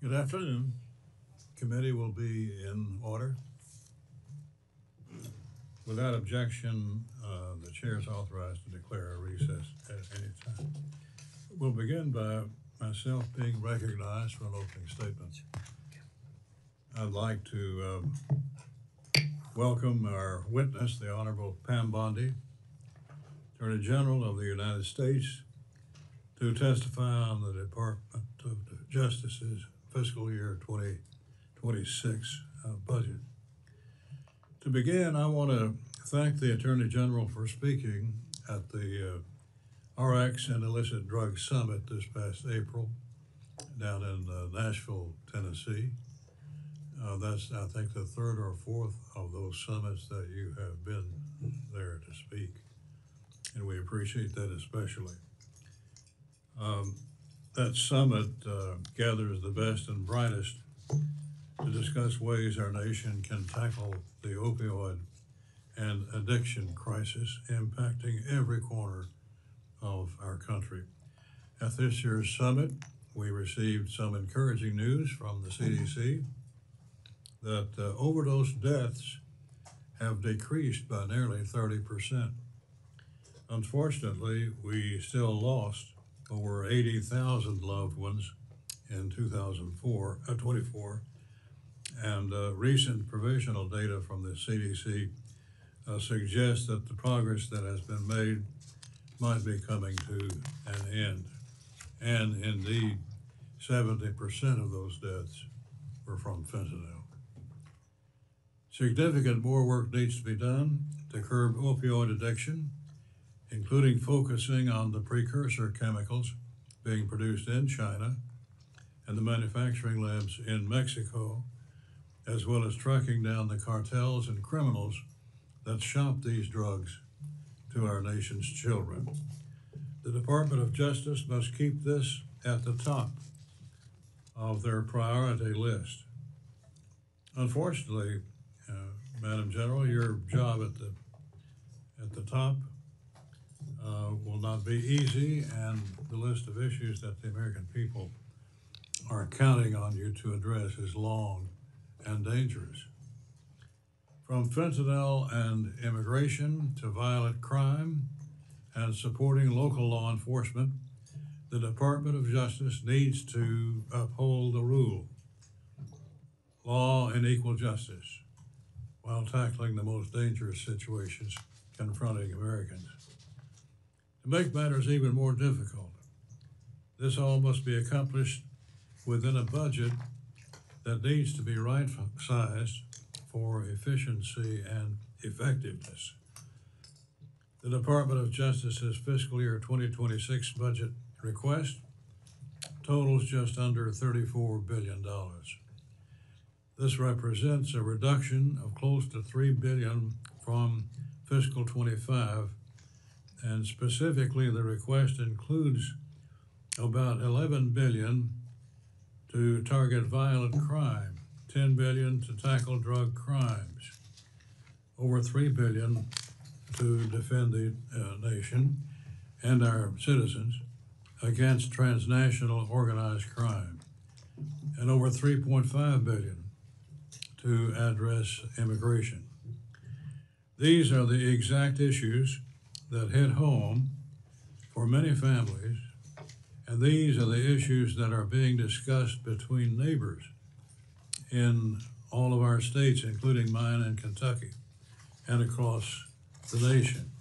Good afternoon. Committee will be in order. Without objection, the chair is authorized to declare a recess at any time. We'll begin by myself being recognized for an opening statement. I'd like to welcome our witness, the Honorable Pam Bondi, Attorney General of the United States, to testify on the Department of Justice's fiscal year 2026 budget. To begin, I want to thank the Attorney General for speaking at the RX and Illicit Drug Summit this past April down in Nashville, Tennessee. That's, I think, the third or fourth of those summits that you have been there to speak, and we appreciate that especially. That summit gathers the best and brightest to discuss ways our nation can tackle the opioid and addiction crisis impacting every corner of our country. At this year's summit, we received some encouraging news from the CDC that overdose deaths have decreased by nearly 30%. Unfortunately, we still lost over 80,000 loved ones in 2024, and recent provisional data from the CDC suggests that the progress that has been made might be coming to an end. And indeed, 70% of those deaths were from fentanyl. Significant more work needs to be done to curb opioid addiction, including focusing on the precursor chemicals being produced in China and the manufacturing labs in Mexico, as well as tracking down the cartels and criminals that shop these drugs to our nation's children. The Department of Justice must keep this at the top of their priority list. Unfortunately, Madam General, your job at the top will not be easy, and the list of issues that the American people are counting on you to address is long and dangerous. From fentanyl and immigration to violent crime and supporting local law enforcement, the Department of Justice needs to uphold the rule, law, and equal justice while tackling the most dangerous situations confronting Americans. To make matters even more difficult, this all must be accomplished within a budget that needs to be right-sized for efficiency and effectiveness. The Department of Justice's fiscal year 2026 budget request totals just under $34 billion. This represents a reduction of close to $3 billion from fiscal 25, and specifically the request includes about $11 billion to target violent crime, $10 billion to tackle drug crimes, over $3 billion to defend the nation and our citizens against transnational organized crime, and over $3.5 billion to address immigration. These are the exact issues that hit home for many families, and these are the issues that are being discussed between neighbors in all of our states, including mine in Kentucky, and across the nation.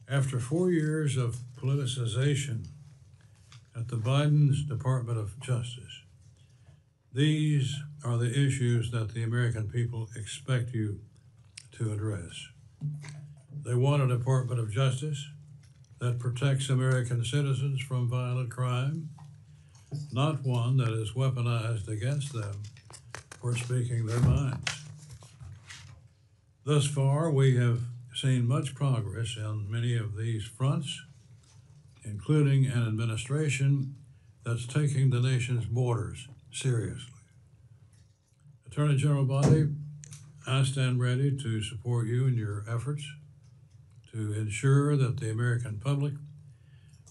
After 4 years of politicization at the Biden's Department of Justice, these are the issues that the American people expect you to address. They want a Department of Justice that protects American citizens from violent crime, not one that is weaponized against them for speaking their minds. Thus far, we have seen much progress on many of these fronts, including an administration that's taking the nation's borders seriously. Attorney General Bondi, I stand ready to support you in your efforts to ensure that the American public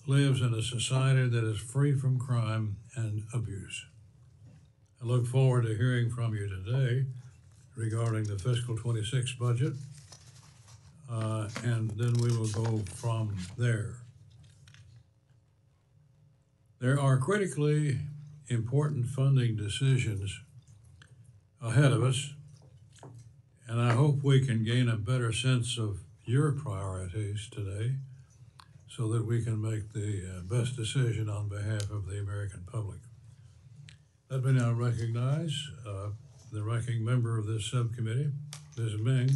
lives in a society that is free from crime and abuse. I look forward to hearing from you today regarding the fiscal 26 budget, and then we will go from there. There are critically important funding decisions ahead of us, and I hope we can gain a better sense of your priorities today so that we can make the best decision on behalf of the American public. Let me now recognize the ranking member of this subcommittee, Ms. Ming,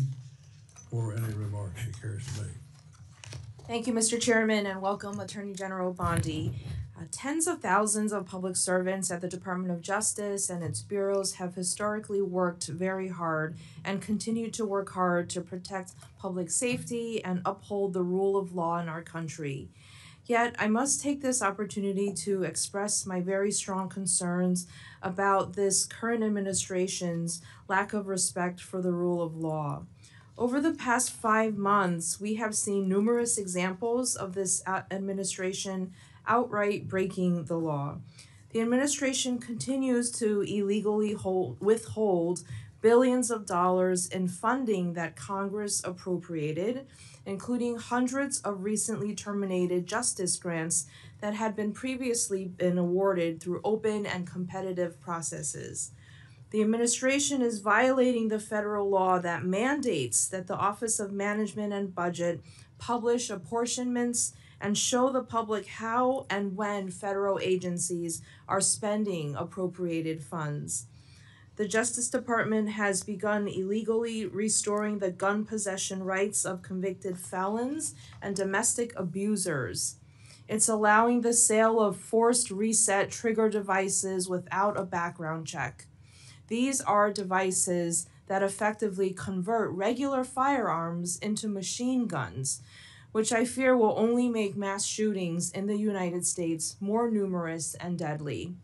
for any remarks she cares to make. Thank you, Mr. Chairman, and welcome Attorney General Bondi. Tens of thousands of public servants at the Department of Justice and its bureaus have historically worked very hard and continue to work hard to protect public safety and uphold the rule of law in our country. Yet, I must take this opportunity to express my very strong concerns about this current administration's lack of respect for the rule of law. Over the past 5 months, we have seen numerous examples of this administration outright breaking the law. The administration continues to illegally withhold billions of dollars in funding that Congress appropriated, including hundreds of recently terminated justice grants that had previously been awarded through open and competitive processes. The administration is violating the federal law that mandates that the Office of Management and Budget publish apportionments and show the public how and when federal agencies are spending appropriated funds. The Justice Department has begun illegally restoring the gun possession rights of convicted felons and domestic abusers. It's allowing the sale of forced reset trigger devices without a background check. These are devices that effectively convert regular firearms into machine guns, which I fear will only make mass shootings in the United States more numerous and deadly.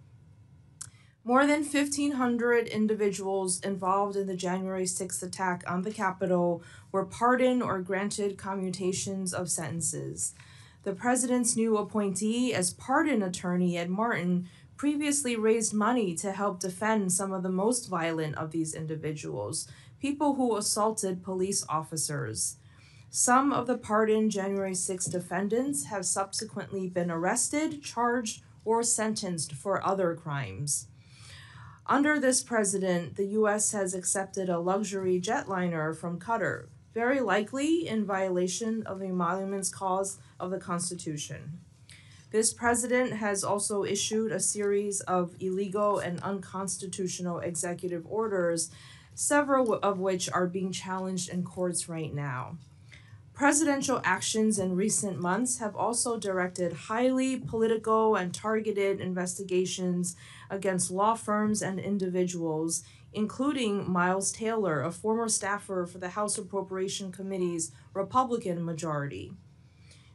More than 1,500 individuals involved in the January 6th attack on the Capitol were pardoned or granted commutations of sentences. The president's new appointee as pardon attorney, Ed Martin, previously raised money to help defend some of the most violent of these individuals, people who assaulted police officers. Some of the pardoned January 6 defendants have subsequently been arrested, charged, or sentenced for other crimes. Under this president, the U.S. has accepted a luxury jetliner from Qatar, very likely in violation of the emoluments clause of the Constitution. This president has also issued a series of illegal and unconstitutional executive orders, several of which are being challenged in courts right now. Presidential actions in recent months have also directed highly political and targeted investigations against law firms and individuals, including Miles Taylor, a former staffer for the House Appropriations Committee's Republican majority.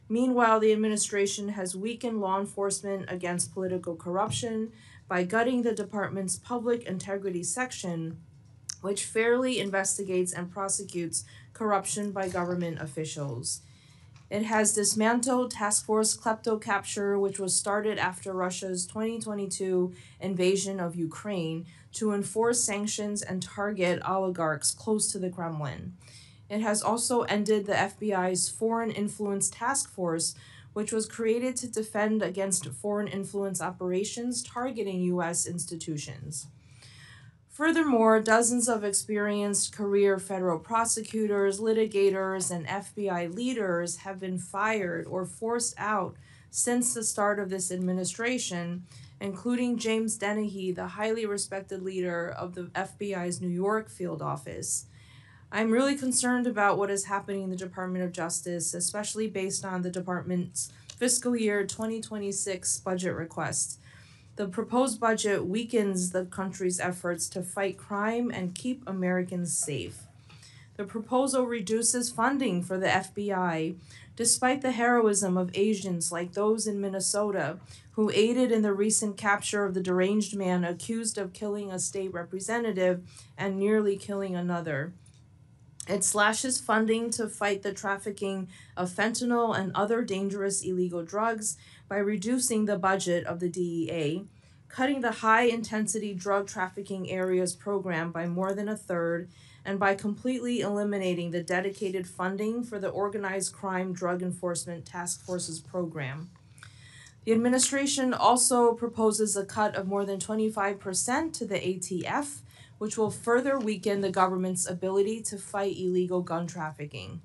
Meanwhile, the administration has weakened law enforcement against political corruption by gutting the department's public integrity section, which fairly investigates and prosecutes corruption by government officials. It has dismantled Task Force Kleptocapture, which was started after Russia's 2022 invasion of Ukraine to enforce sanctions and target oligarchs close to the Kremlin. It has also ended the FBI's Foreign Influence Task Force, which was created to defend against foreign influence operations targeting U.S. institutions. Furthermore, dozens of experienced career federal prosecutors, litigators, and FBI leaders have been fired or forced out since the start of this administration, including James Dennehy, the highly respected leader of the FBI's New York field office. I'm really concerned about what is happening in the Department of Justice, especially based on the department's fiscal year 2026 budget request. The proposed budget weakens the country's efforts to fight crime and keep Americans safe. The proposal reduces funding for the FBI, despite the heroism of agents like those in Minnesota who aided in the recent capture of the deranged man accused of killing a state representative and nearly killing another. It slashes funding to fight the trafficking of fentanyl and other dangerous illegal drugs by reducing the budget of the DEA, cutting the high-intensity drug trafficking areas program by more than a third, and by completely eliminating the dedicated funding for the Organized Crime Drug Enforcement Task Force's program. The administration also proposes a cut of more than 25% to the ATF, which will further weaken the government's ability to fight illegal gun trafficking.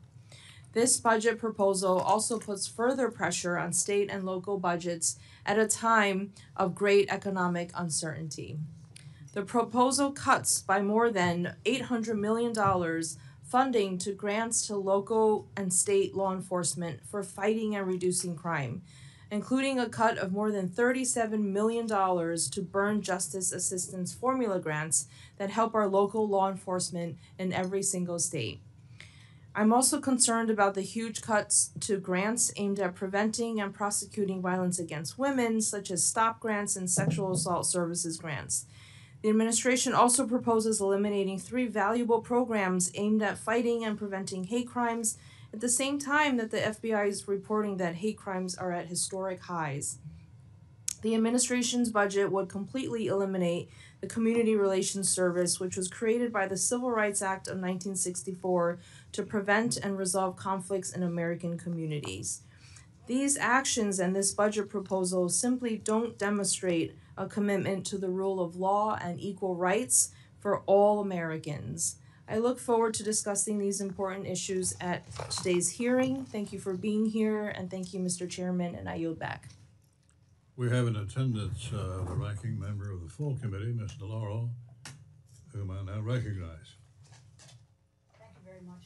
This budget proposal also puts further pressure on state and local budgets at a time of great economic uncertainty. The proposal cuts by more than $800 million funding to grants to local and state law enforcement for fighting and reducing crime, including a cut of more than $37 million to burn justice assistance formula grants that help our local law enforcement in every single state. I'm also concerned about the huge cuts to grants aimed at preventing and prosecuting violence against women, such as STOP grants and sexual assault services grants. The administration also proposes eliminating 3 valuable programs aimed at fighting and preventing hate crimes at the same time that the FBI is reporting that hate crimes are at historic highs. The administration's budget would completely eliminate the Community Relations Service, which was created by the Civil Rights Act of 1964 to prevent and resolve conflicts in American communities. These actions and this budget proposal simply don't demonstrate a commitment to the rule of law and equal rights for all Americans. I look forward to discussing these important issues at today's hearing. Thank you for being here, and thank you, Mr. Chairman, and I yield back. We have in attendance the ranking member of the full committee, Ms. DeLauro, whom I now recognize. Thank you very much.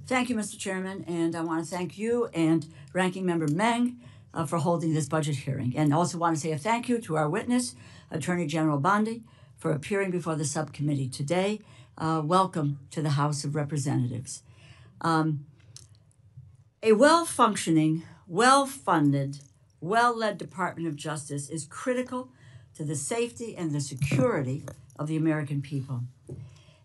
Thank you, Mr. Chairman, and I want to thank you and Ranking Member Meng for holding this budget hearing. And also want to say a thank you to our witness, Attorney General Bondi, for appearing before the subcommittee today. Welcome to the House of Representatives. A well-functioning, well-funded, well-led Department of Justice is critical to the safety and the security of the American people.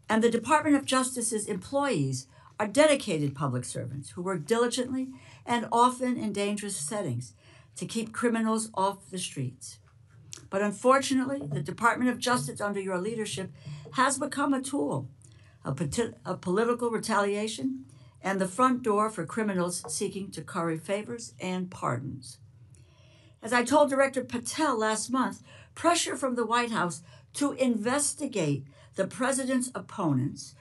And the Department of Justice's employees are dedicated public servants who work diligently and often in dangerous settings to keep criminals off the streets. But unfortunately, the Department of Justice under your leadership has become a tool of political retaliation and the front door for criminals seeking to curry favors and pardons. As I told Director Patel last month, pressure from the White House to investigate the president's opponents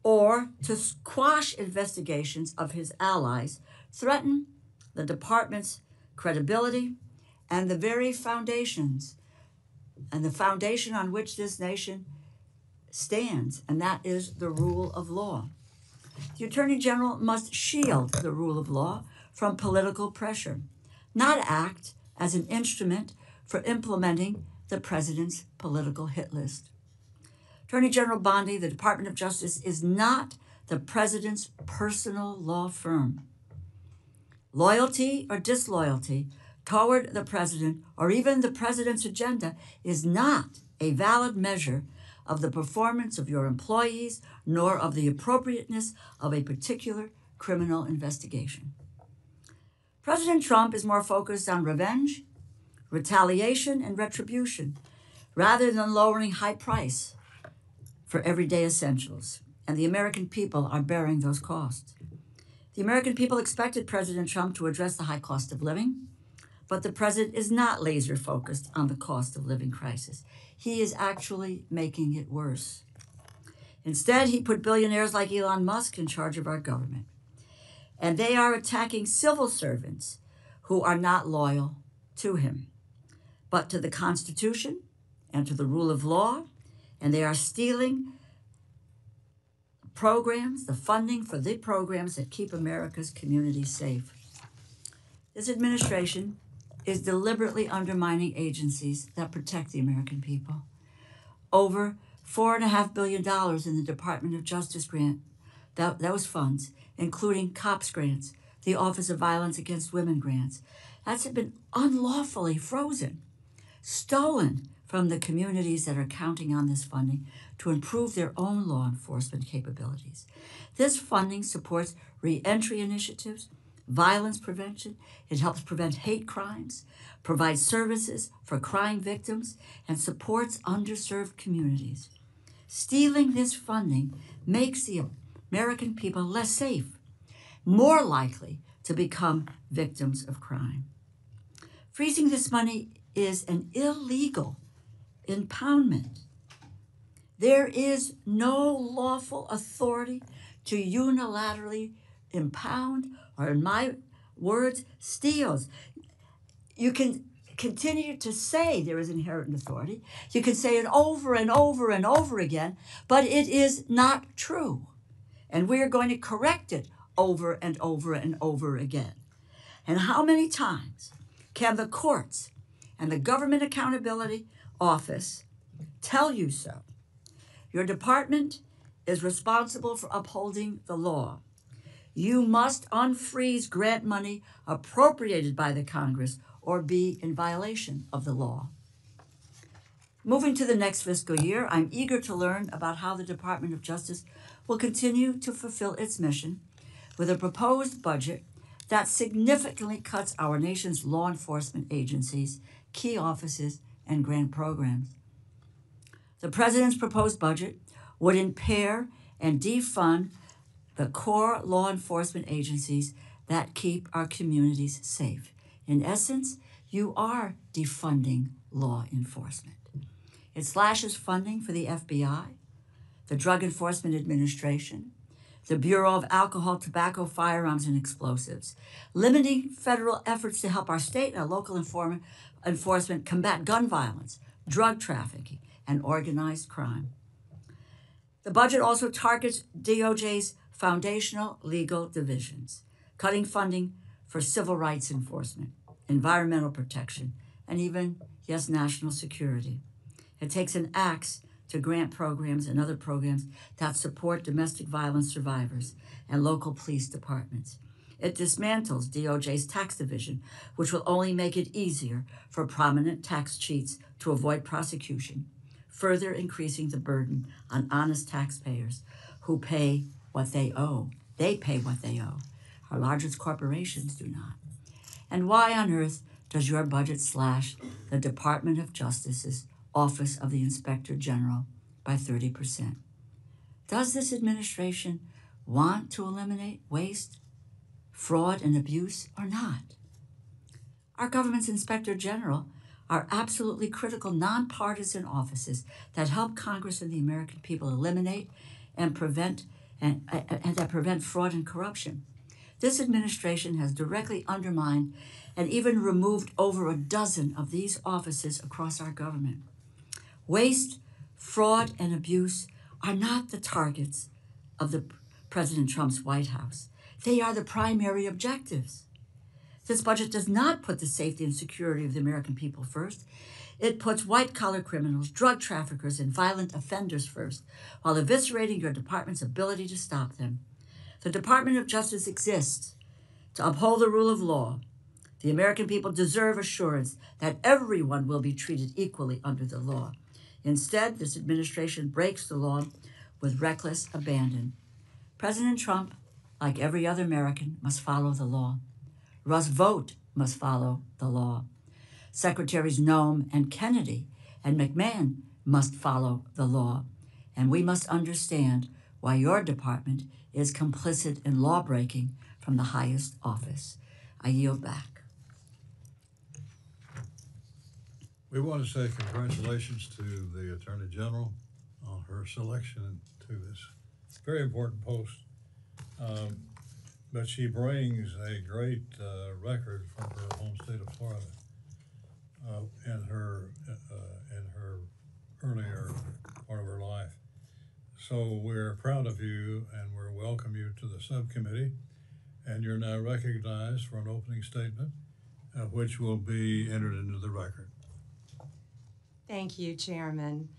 or to quash investigations of his allies threaten the department's credibility and the very foundations and the foundation on which this nation stands, and that is the rule of law. The Attorney General must shield the rule of law from political pressure, not act as an instrument for implementing the president's political hit list. Attorney General Bondi, the Department of Justice is not the president's personal law firm. Loyalty or disloyalty toward the president or even the president's agenda is not a valid measure of the performance of your employees, nor of the appropriateness of a particular criminal investigation. President Trump is more focused on revenge, retaliation, and retribution, rather than lowering high price for everyday essentials, and the American people are bearing those costs. The American people expected President Trump to address the high cost of living, but the president is not laser focused on the cost of living crisis. He is actually making it worse. Instead, he put billionaires like Elon Musk in charge of our government. And they are attacking civil servants who are not loyal to him, but to the Constitution and to the rule of law. And they are stealing programs, the funding for the programs that keep America's communities safe. This administration is deliberately undermining agencies that protect the American people. Over $4.5 billion in the Department of Justice grant, those funds, including COPS grants, the Office of Violence Against Women grants, that's been unlawfully frozen, stolen from the communities that are counting on this funding to improve their own law enforcement capabilities. This funding supports re-entry initiatives, violence prevention. It helps prevent hate crimes, provides services for crime victims, and supports underserved communities. Stealing this funding makes the American people less safe, more likely to become victims of crime. Freezing this money is an illegal impoundment. There is no lawful authority to unilaterally impound, or in my words, steals. You can continue to say there is inherent authority. You can say it over and over and over again, but it is not true. And we are going to correct it over and over and over again. And how many times can the courts and the Government Accountability Office tell you so? Your department is responsible for upholding the law. You must unfreeze grant money appropriated by the Congress or be in violation of the law. Moving to the next fiscal year, I'm eager to learn about how the Department of Justice will continue to fulfill its mission with a proposed budget that significantly cuts our nation's law enforcement agencies, key offices, and grant programs. The President's proposed budget would impair and defund the core law enforcement agencies that keep our communities safe. In essence, you are defunding law enforcement. It slashes funding for the FBI, the Drug Enforcement Administration, the Bureau of Alcohol, Tobacco, Firearms, and Explosives, limiting federal efforts to help our state and our local enforcement combat gun violence, drug trafficking, and organized crime. The budget also targets DOJ's foundational legal divisions, cutting funding for civil rights enforcement, environmental protection, and even, yes, national security. It takes an axe to grant programs and other programs that support domestic violence survivors and local police departments. It dismantles DOJ's tax division, which will only make it easier for prominent tax cheats to avoid prosecution, further increasing the burden on honest taxpayers who pay what they owe. They pay what they owe. Our largest corporations do not. And why on earth does your budget slash the Department of Justice's Office of the Inspector General by 30%? Does this administration want to eliminate waste, fraud, and abuse or not? Our government's Inspector General are absolutely critical nonpartisan offices that help Congress and the American people eliminate and prevent fraud and corruption. This administration has directly undermined and even removed over a dozen of these offices across our government. Waste, fraud, and abuse are not the targets of the President Trump's White House. They are the primary objectives. This budget does not put the safety and security of the American people first. It puts white-collar criminals, drug traffickers, and violent offenders first, while eviscerating your department's ability to stop them. The Department of Justice exists to uphold the rule of law. The American people deserve assurance that everyone will be treated equally under the law. Instead, this administration breaks the law with reckless abandon. President Trump, like every other American, must follow the law. Russ Vought must follow the law. Secretaries Noem and Kennedy and McMahon must follow the law. And we must understand why your department is complicit in law-breaking from the highest office. I yield back. We want to say congratulations to the Attorney General on her selection to this very important post. But she brings a great record from her home state of Florida in her earlier part of her life. So we're proud of you and we welcome you to the subcommittee. And you're now recognized for an opening statement, which will be entered into the record. Thank you, Chairman.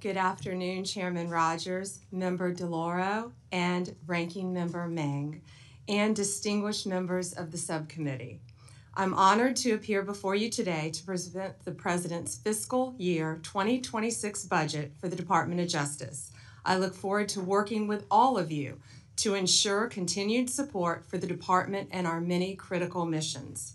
Good afternoon, Chairman Rogers, Member DeLauro, and Ranking Member Meng, and distinguished members of the subcommittee. I'm honored to appear before you today to present the President's fiscal year 2026 budget for the Department of Justice. I look forward to working with all of you to ensure continued support for the department and our many critical missions.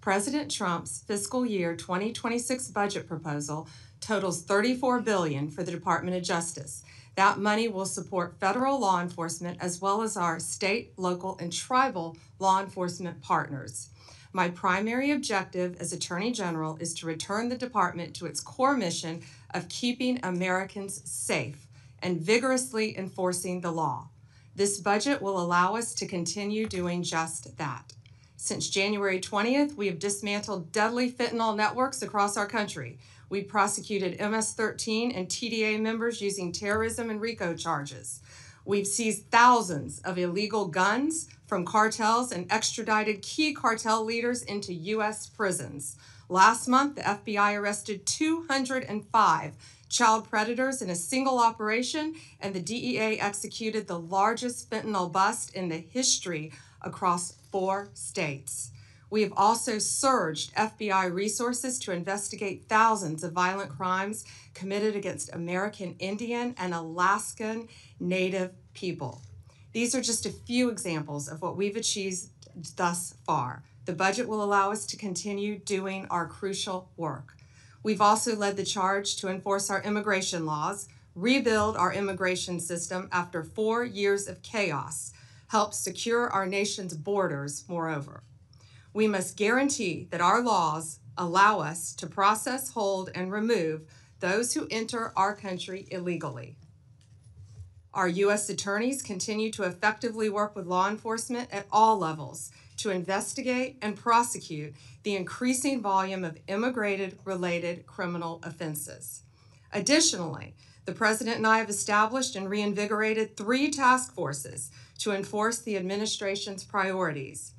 President Trump's fiscal year 2026 budget proposal totals $34 billion for the Department of Justice. That money will support federal law enforcement as well as our state, local, and tribal law enforcement partners. My primary objective as Attorney General is to return the department to its core mission of keeping Americans safe and vigorously enforcing the law. This budget will allow us to continue doing just that. Since January 20th, we have dismantled deadly fentanyl networks across our country. We prosecuted MS-13 and TDA members using terrorism and RICO charges. We've seized thousands of illegal guns from cartels and extradited key cartel leaders into U.S. prisons. Last month, the FBI arrested 205 child predators in a single operation, and the DEA executed the largest fentanyl bust in the history across 4 states. We have also surged FBI resources to investigate thousands of violent crimes committed against American Indian and Alaskan Native people. These are just a few examples of what we've achieved thus far. The budget will allow us to continue doing our crucial work. We've also led the charge to enforce our immigration laws, rebuild our immigration system after 4 years of chaos, help secure our nation's borders, moreover. We must guarantee that our laws allow us to process, hold, and remove those who enter our country illegally. Our U.S. attorneys continue to effectively work with law enforcement at all levels to investigate and prosecute the increasing volume of immigrated-related criminal offenses. Additionally, the President and I have established and reinvigorated 3 task forces to enforce the administration's priorities.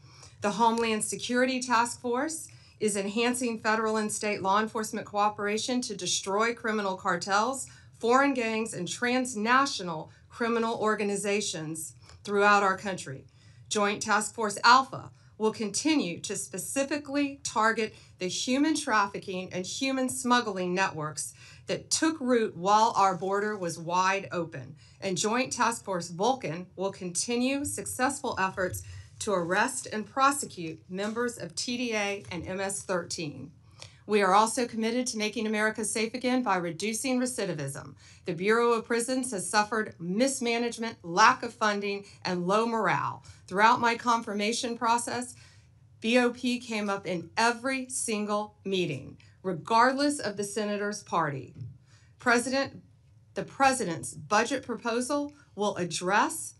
The Homeland Security Task Force is enhancing federal and state law enforcement cooperation to destroy criminal cartels, foreign gangs, and transnational criminal organizations throughout our country. Joint Task Force Alpha will continue to specifically target the human trafficking and human smuggling networks that took root while our border was wide open. And Joint Task Force Vulcan will continue successful efforts to arrest and prosecute members of TDA and MS-13. We are also committed to making America safe again by reducing recidivism. The Bureau of Prisons has suffered mismanagement, lack of funding, and low morale. Throughout my confirmation process, BOP came up in every single meeting, regardless of the senator's party. The President's budget proposal will address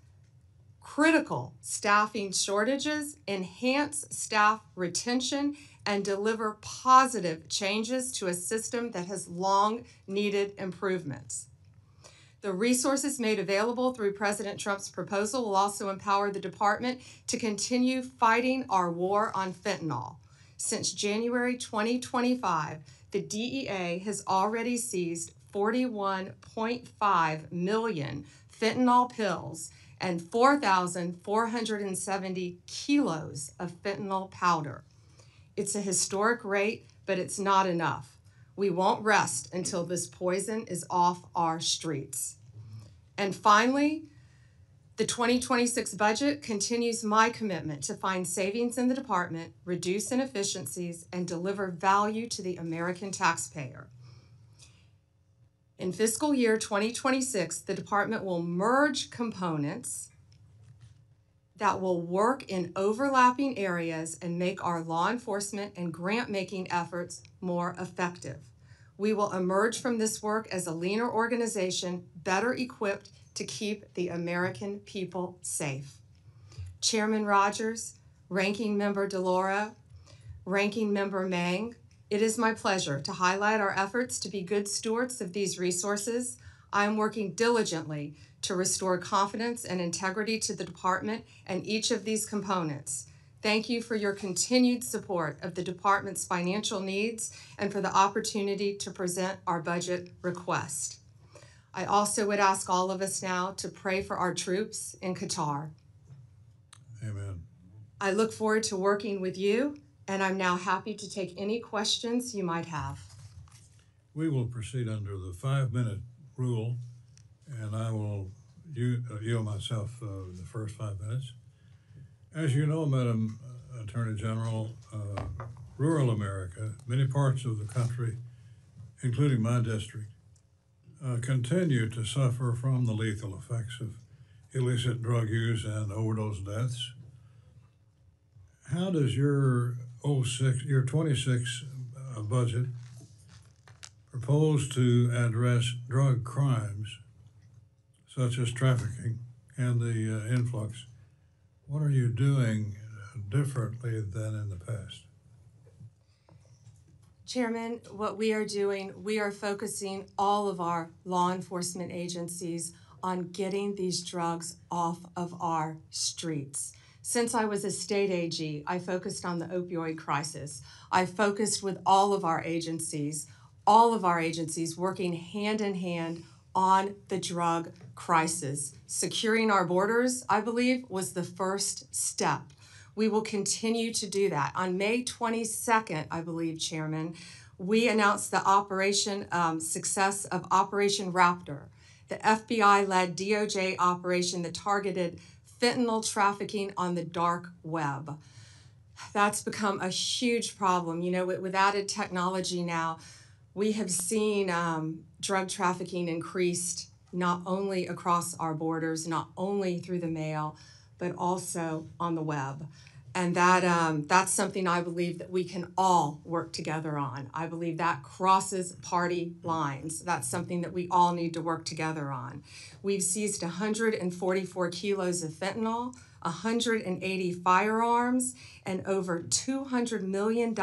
critical staffing shortages, enhance staff retention, and deliver positive changes to a system that has long needed improvements. The resources made available through President Trump's proposal will also empower the department to continue fighting our war on fentanyl. Since January 2025, the DEA has already seized 41.5 million fentanyl pills and 4,470 kilos of fentanyl powder. It's a historic rate, but it's not enough. We won't rest until this poison is off our streets. And finally, the 2026 budget continues my commitment to find savings in the department, reduce inefficiencies, and deliver value to the American taxpayer. In fiscal year 2026, the department will merge components that will work in overlapping areas and make our law enforcement and grant-making efforts more effective. We will emerge from this work as a leaner organization, better equipped to keep the American people safe. Chairman Rogers, Ranking Member DeLauro, Ranking Member Mang, it is my pleasure to highlight our efforts to be good stewards of these resources. I am working diligently to restore confidence and integrity to the department and each of these components. Thank you for your continued support of the department's financial needs and for the opportunity to present our budget request. I also would ask all of us now to pray for our troops in Qatar. Amen. I look forward to working with you, and I'm now happy to take any questions you might have. We will proceed under the 5-minute rule, and I will yield myself the first 5 minutes. As you know, Madam Attorney General, rural America, many parts of the country, including my district, continue to suffer from the lethal effects of illicit drug use and overdose deaths. How does your 26 budget propose to address drug crimes such as trafficking and the influx? What are you doing differently than in the past? Chairman, what we are doing, we are focusing all of our law enforcement agencies on getting these drugs off of our streets. Since I was a state AG, I focused on the opioid crisis. I focused with all of our agencies working hand in hand on the drug crisis. Securing our borders, I believe, was the first step. We will continue to do that. On May 22nd, I believe, Chairman, we announced the success of Operation Raptor, the FBI-led DOJ operation that targeted fentanyl trafficking on the dark web. That's become a huge problem. You know, with added technology now, we have seen drug trafficking increased not only across our borders, not only through the mail, but also on the web. And that's something I believe that we can all work together on. I believe that crosses party lines. That's something that we all need to work together on. We've seized 144 kilos of fentanyl, 180 firearms, and over $200 million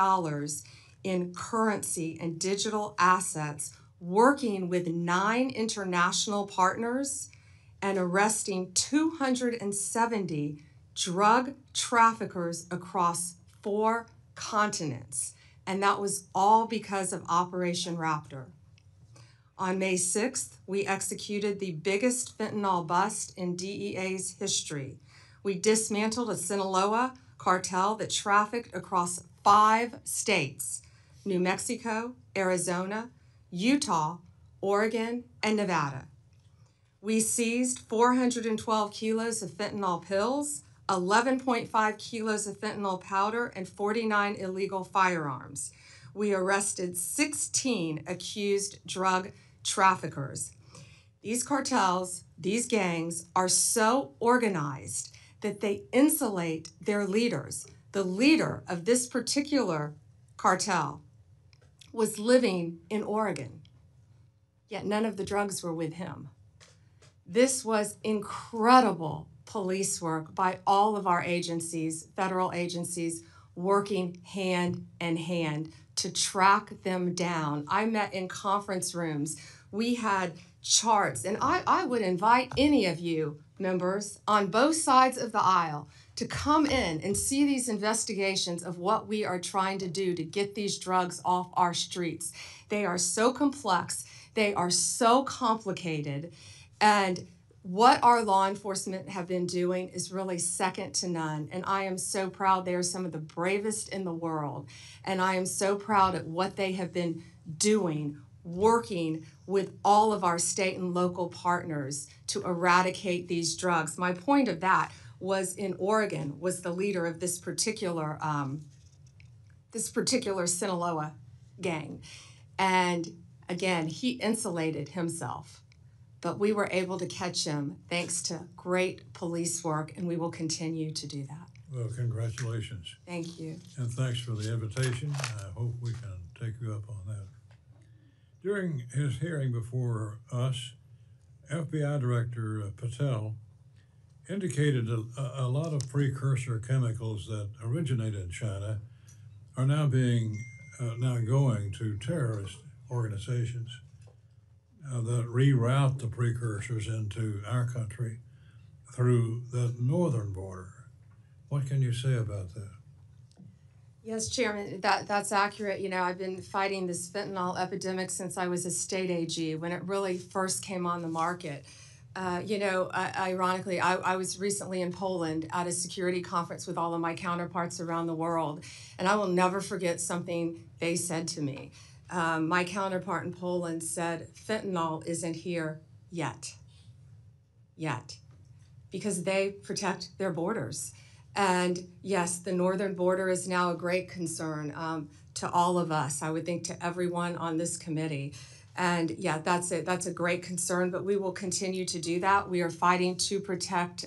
in currency and digital assets, working with 9 international partners and arresting 270 drug traffickers across 4 continents. And that was all because of Operation Raptor. On May 6th, we executed the biggest fentanyl bust in DEA's history. We dismantled a Sinaloa cartel that trafficked across 5 states: New Mexico, Arizona, Utah, Oregon, and Nevada. We seized 412 kilos of fentanyl pills, 11.5 kilos of fentanyl powder, and 49 illegal firearms. We arrested 16 accused drug traffickers. These cartels, these gangs, are so organized that they insulate their leaders. The leader of this particular cartel was living in Oregon, yet none of the drugs were with him. This was incredible police work by all of our agencies, federal agencies, working hand in hand to track them down. I met in conference rooms. We had charts, and I would invite any of you members on both sides of the aisle to come in and see these investigations of what we are trying to do to get these drugs off our streets. They are so complex, they are so complicated, and what our law enforcement have been doing is really second to none. And I am so proud. They are some of the bravest in the world. And I am so proud at what they have been doing, working with all of our state and local partners to eradicate these drugs. My point of that was in Oregon, was the leader of this particular Sinaloa gang. And again, he insulated himself. But we were able to catch him thanks to great police work, and we will continue to do that. Well, congratulations. Thank you. And thanks for the invitation. I hope we can take you up on that. During his hearing before us, FBI Director Patel indicated a lot of precursor chemicals that originated in China are now going to terrorist organizations that reroute the precursors into our country through the northern border. What can you say about that? Yes, Chairman, that's accurate. You know, I've been fighting this fentanyl epidemic since I was a state AG, when it really first came on the market. Ironically, I was recently in Poland at a security conference with all of my counterparts around the world, and I will never forget something they said to me. My counterpart in Poland said, "Fentanyl isn't here yet." yet, because they protect their borders. And yes, the northern border is now a great concern to all of us, I would think to everyone on this committee. And yeah, that's a great concern, but we will continue to do that. We are fighting to protect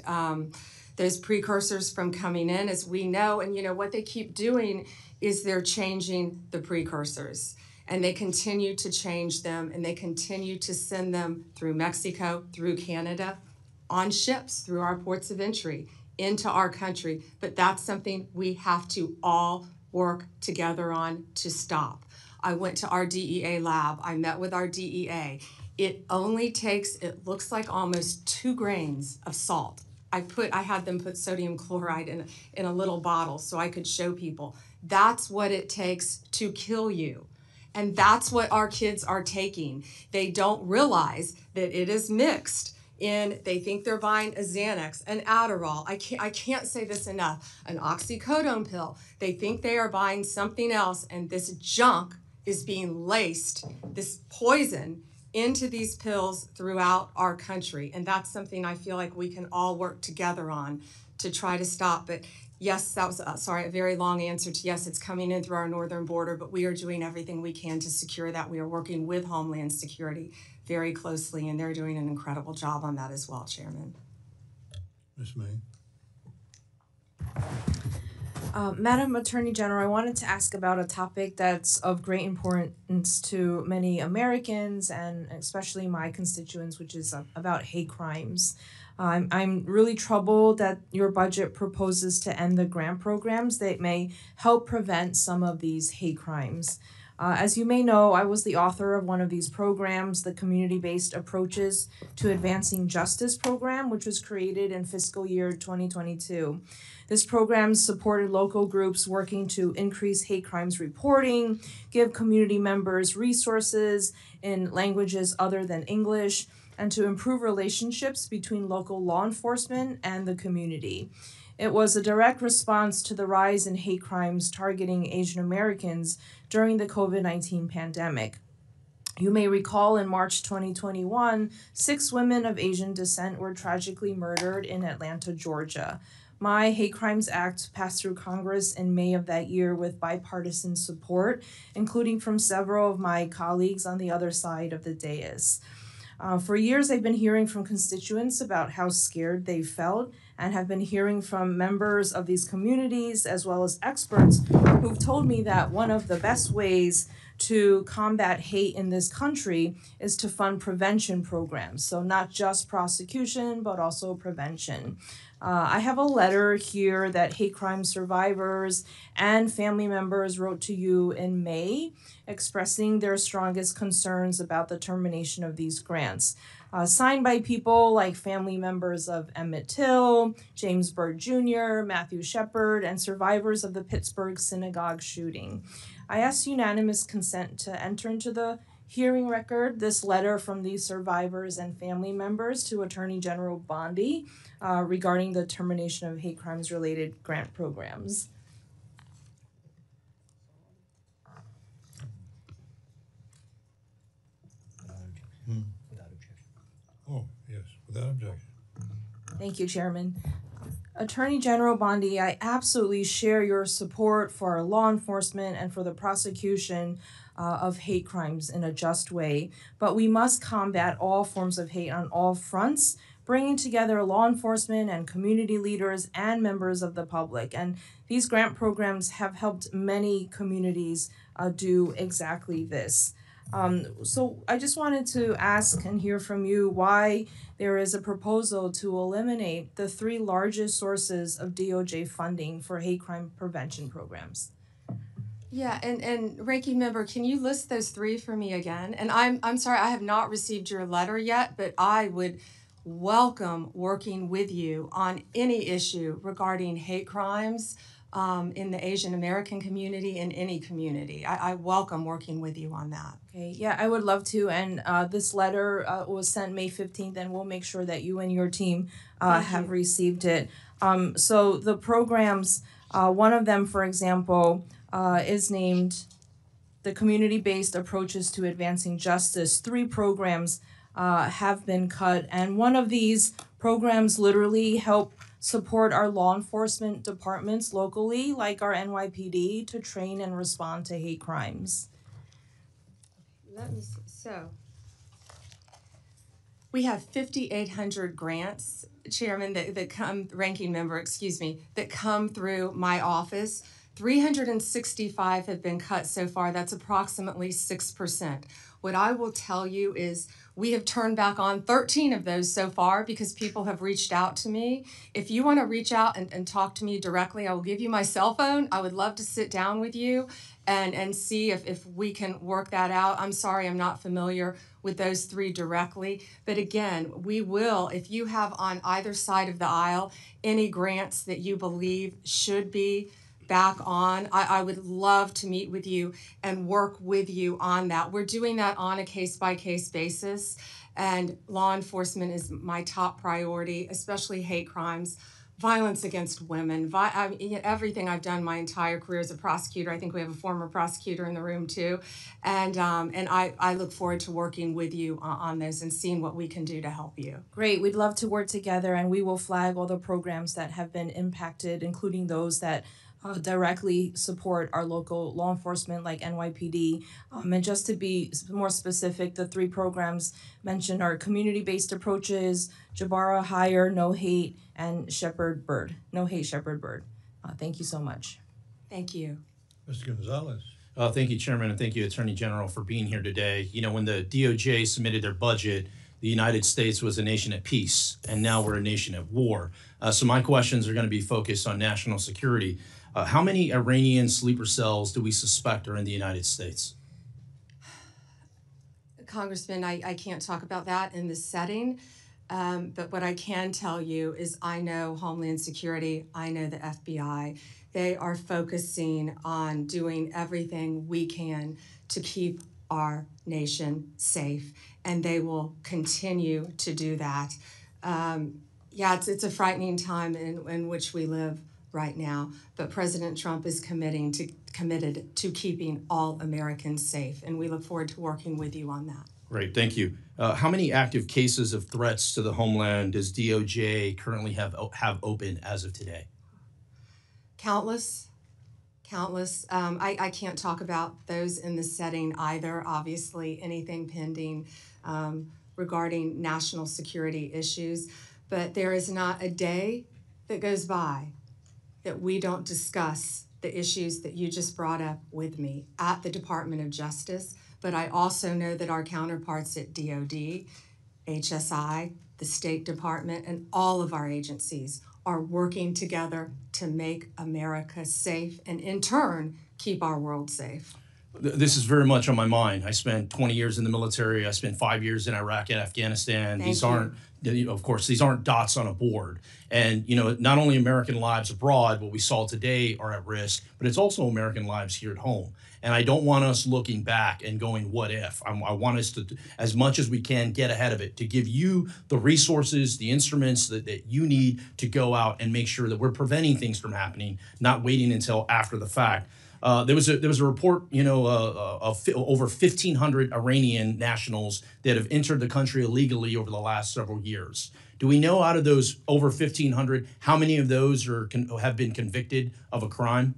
those precursors from coming in, as we know. And you know, what they keep doing is they're changing the precursors. And they continue to change them, and they continue to send them through Mexico, through Canada, on ships, through our ports of entry, into our country. But that's something we have to all work together on to stop. I went to our DEA lab. I met with our DEA. It only takes, it looks like almost 2 grains of salt. I had them put sodium chloride in a little bottle so I could show people. That's what it takes to kill you. And that's what our kids are taking. They don't realize that it is mixed in, they think they're buying a Xanax, an Adderall, I can't say this enough, an oxycodone pill. They think they are buying something else, and this junk is being laced, this poison, into these pills throughout our country. And that's something I feel like we can all work together on to try to stop. But yes, that was, a very long answer to yes, it's coming in through our northern border, but we are doing everything we can to secure that. We are working with Homeland Security very closely, and they're doing an incredible job on that as well, Chairman. Ms. May. Madam Attorney General, I wanted to ask about a topic that's of great importance to many Americans and especially my constituents, which is about hate crimes. I'm really troubled that your budget proposes to end the grant programs that may help prevent some of these hate crimes. As you may know, I was the author of one of these programs, the Community-Based Approaches to Advancing Justice program, which was created in fiscal year 2022. This program supported local groups working to increase hate crimes reporting, give community members resources in languages other than English, and to improve relationships between local law enforcement and the community. It was a direct response to the rise in hate crimes targeting Asian Americans during the COVID-19 pandemic. You may recall in March 2021, 6 women of Asian descent were tragically murdered in Atlanta, Georgia. My Hate Crimes Act passed through Congress in May of that year with bipartisan support, including from several of my colleagues on the other side of the dais. For years, I've been hearing from constituents about how scared they felt and have been hearing from members of these communities as well as experts who've told me that one of the best ways to combat hate in this country is to fund prevention programs. So not just prosecution, but also prevention. I have a letter here that hate crime survivors and family members wrote to you in May, expressing their strongest concerns about the termination of these grants. Signed by people like family members of Emmett Till, James Byrd Jr., Matthew Shepard, and survivors of the Pittsburgh synagogue shooting. I ask unanimous consent to enter into the hearing record this letter from these survivors and family members to Attorney General Bondi regarding the termination of hate crimes related grant programs. Oh, yes, without objection. Thank you, Chairman. Attorney General Bondi, I absolutely share your support for law enforcement and for the prosecution of hate crimes in a just way, but we must combat all forms of hate on all fronts, bringing together law enforcement and community leaders and members of the public. And these grant programs have helped many communities do exactly this. So I just wanted to ask and hear from you why there is a proposal to eliminate the 3 largest sources of DOJ funding for hate crime prevention programs. Yeah, and Ranking Member, can you list those 3 for me again? And I'm sorry, I have not received your letter yet, but I would welcome working with you on any issue regarding hate crimes in the Asian American community, in any community. I welcome working with you on that. Okay, yeah, I would love to. And this letter was sent May 15th, and we'll make sure that you and your team have received it. So the programs, one of them, for example, is named the Community-Based Approaches to Advancing Justice. 3 programs have been cut, and one of these programs literally help support our law enforcement departments locally, like our NYPD, to train and respond to hate crimes. Let me see. So we have 5,800 grants, Chairman, that come, Ranking Member, excuse me, that come through my office. 365 have been cut so far. That's approximately 6%. What I will tell you is we have turned back on 13 of those so far because people have reached out to me. If you want to reach out and talk to me directly, I will give you my cell phone. I would love to sit down with you and see if we can work that out. I'm sorry, I'm not familiar with those three directly. But again, we will, if you have on either side of the aisle any grants that you believe should be back on, I would love to meet with you and work with you on that. We're doing that on a case-by-case basis, and law enforcement is my top priority, especially hate crimes, violence against women, everything I've done my entire career as a prosecutor. I think we have a former prosecutor in the room too, and I look forward to working with you on those and seeing what we can do to help you. Great, we'd love to work together, and we will flag all the programs that have been impacted, including those that directly support our local law enforcement like NYPD. And just to be more specific, the three programs mentioned are community-based approaches, Jabara Hire, No Hate, and Shepherd Bird. No Hate, Shepherd Bird. Thank you so much. Thank you. Mr. Gonzalez. Thank you, Chairman, and thank you, Attorney General, for being here today. You know, when the DOJ submitted their budget, the United States was a nation at peace, and now we're a nation at war. So my questions are going to be focused on national security. How many Iranian sleeper cells do we suspect are in the United States? Congressman, I can't talk about that in this setting, but what I can tell you is I know Homeland Security, I know the FBI. They are focusing on doing everything we can to keep our nation safe, and they will continue to do that. Yeah, it's a frightening time in which we live right now, but President Trump is committed to keeping all Americans safe, and we look forward to working with you on that. Great, thank you. How many active cases of threats to the homeland does DOJ currently have open as of today? Countless. I can't talk about those in this setting either. Obviously, anything pending regarding national security issues, but there is not a day that goes by that we don't discuss the issues that you just brought up with me at the Department of Justice, but I also know that our counterparts at DOD, HSI, the State Department, and all of our agencies are working together to make America safe and in turn, keep our world safe. This is very much on my mind. I spent 20 years in the military. I spent 5 years in Iraq and Afghanistan. These aren't, of course, these aren't dots on a board. And, you know, not only American lives abroad, what we saw today are at risk, but it's also American lives here at home. And I don't want us looking back and going, what if? I want us to, as much as we can, get ahead of it, to give you the resources, the instruments that you need to go out and make sure that we're preventing things from happening, not waiting until after the fact. There was a report, you know, of over 1,500 Iranian nationals that have entered the country illegally over the last several years. Do we know out of those over 1,500 how many of those have been convicted of a crime?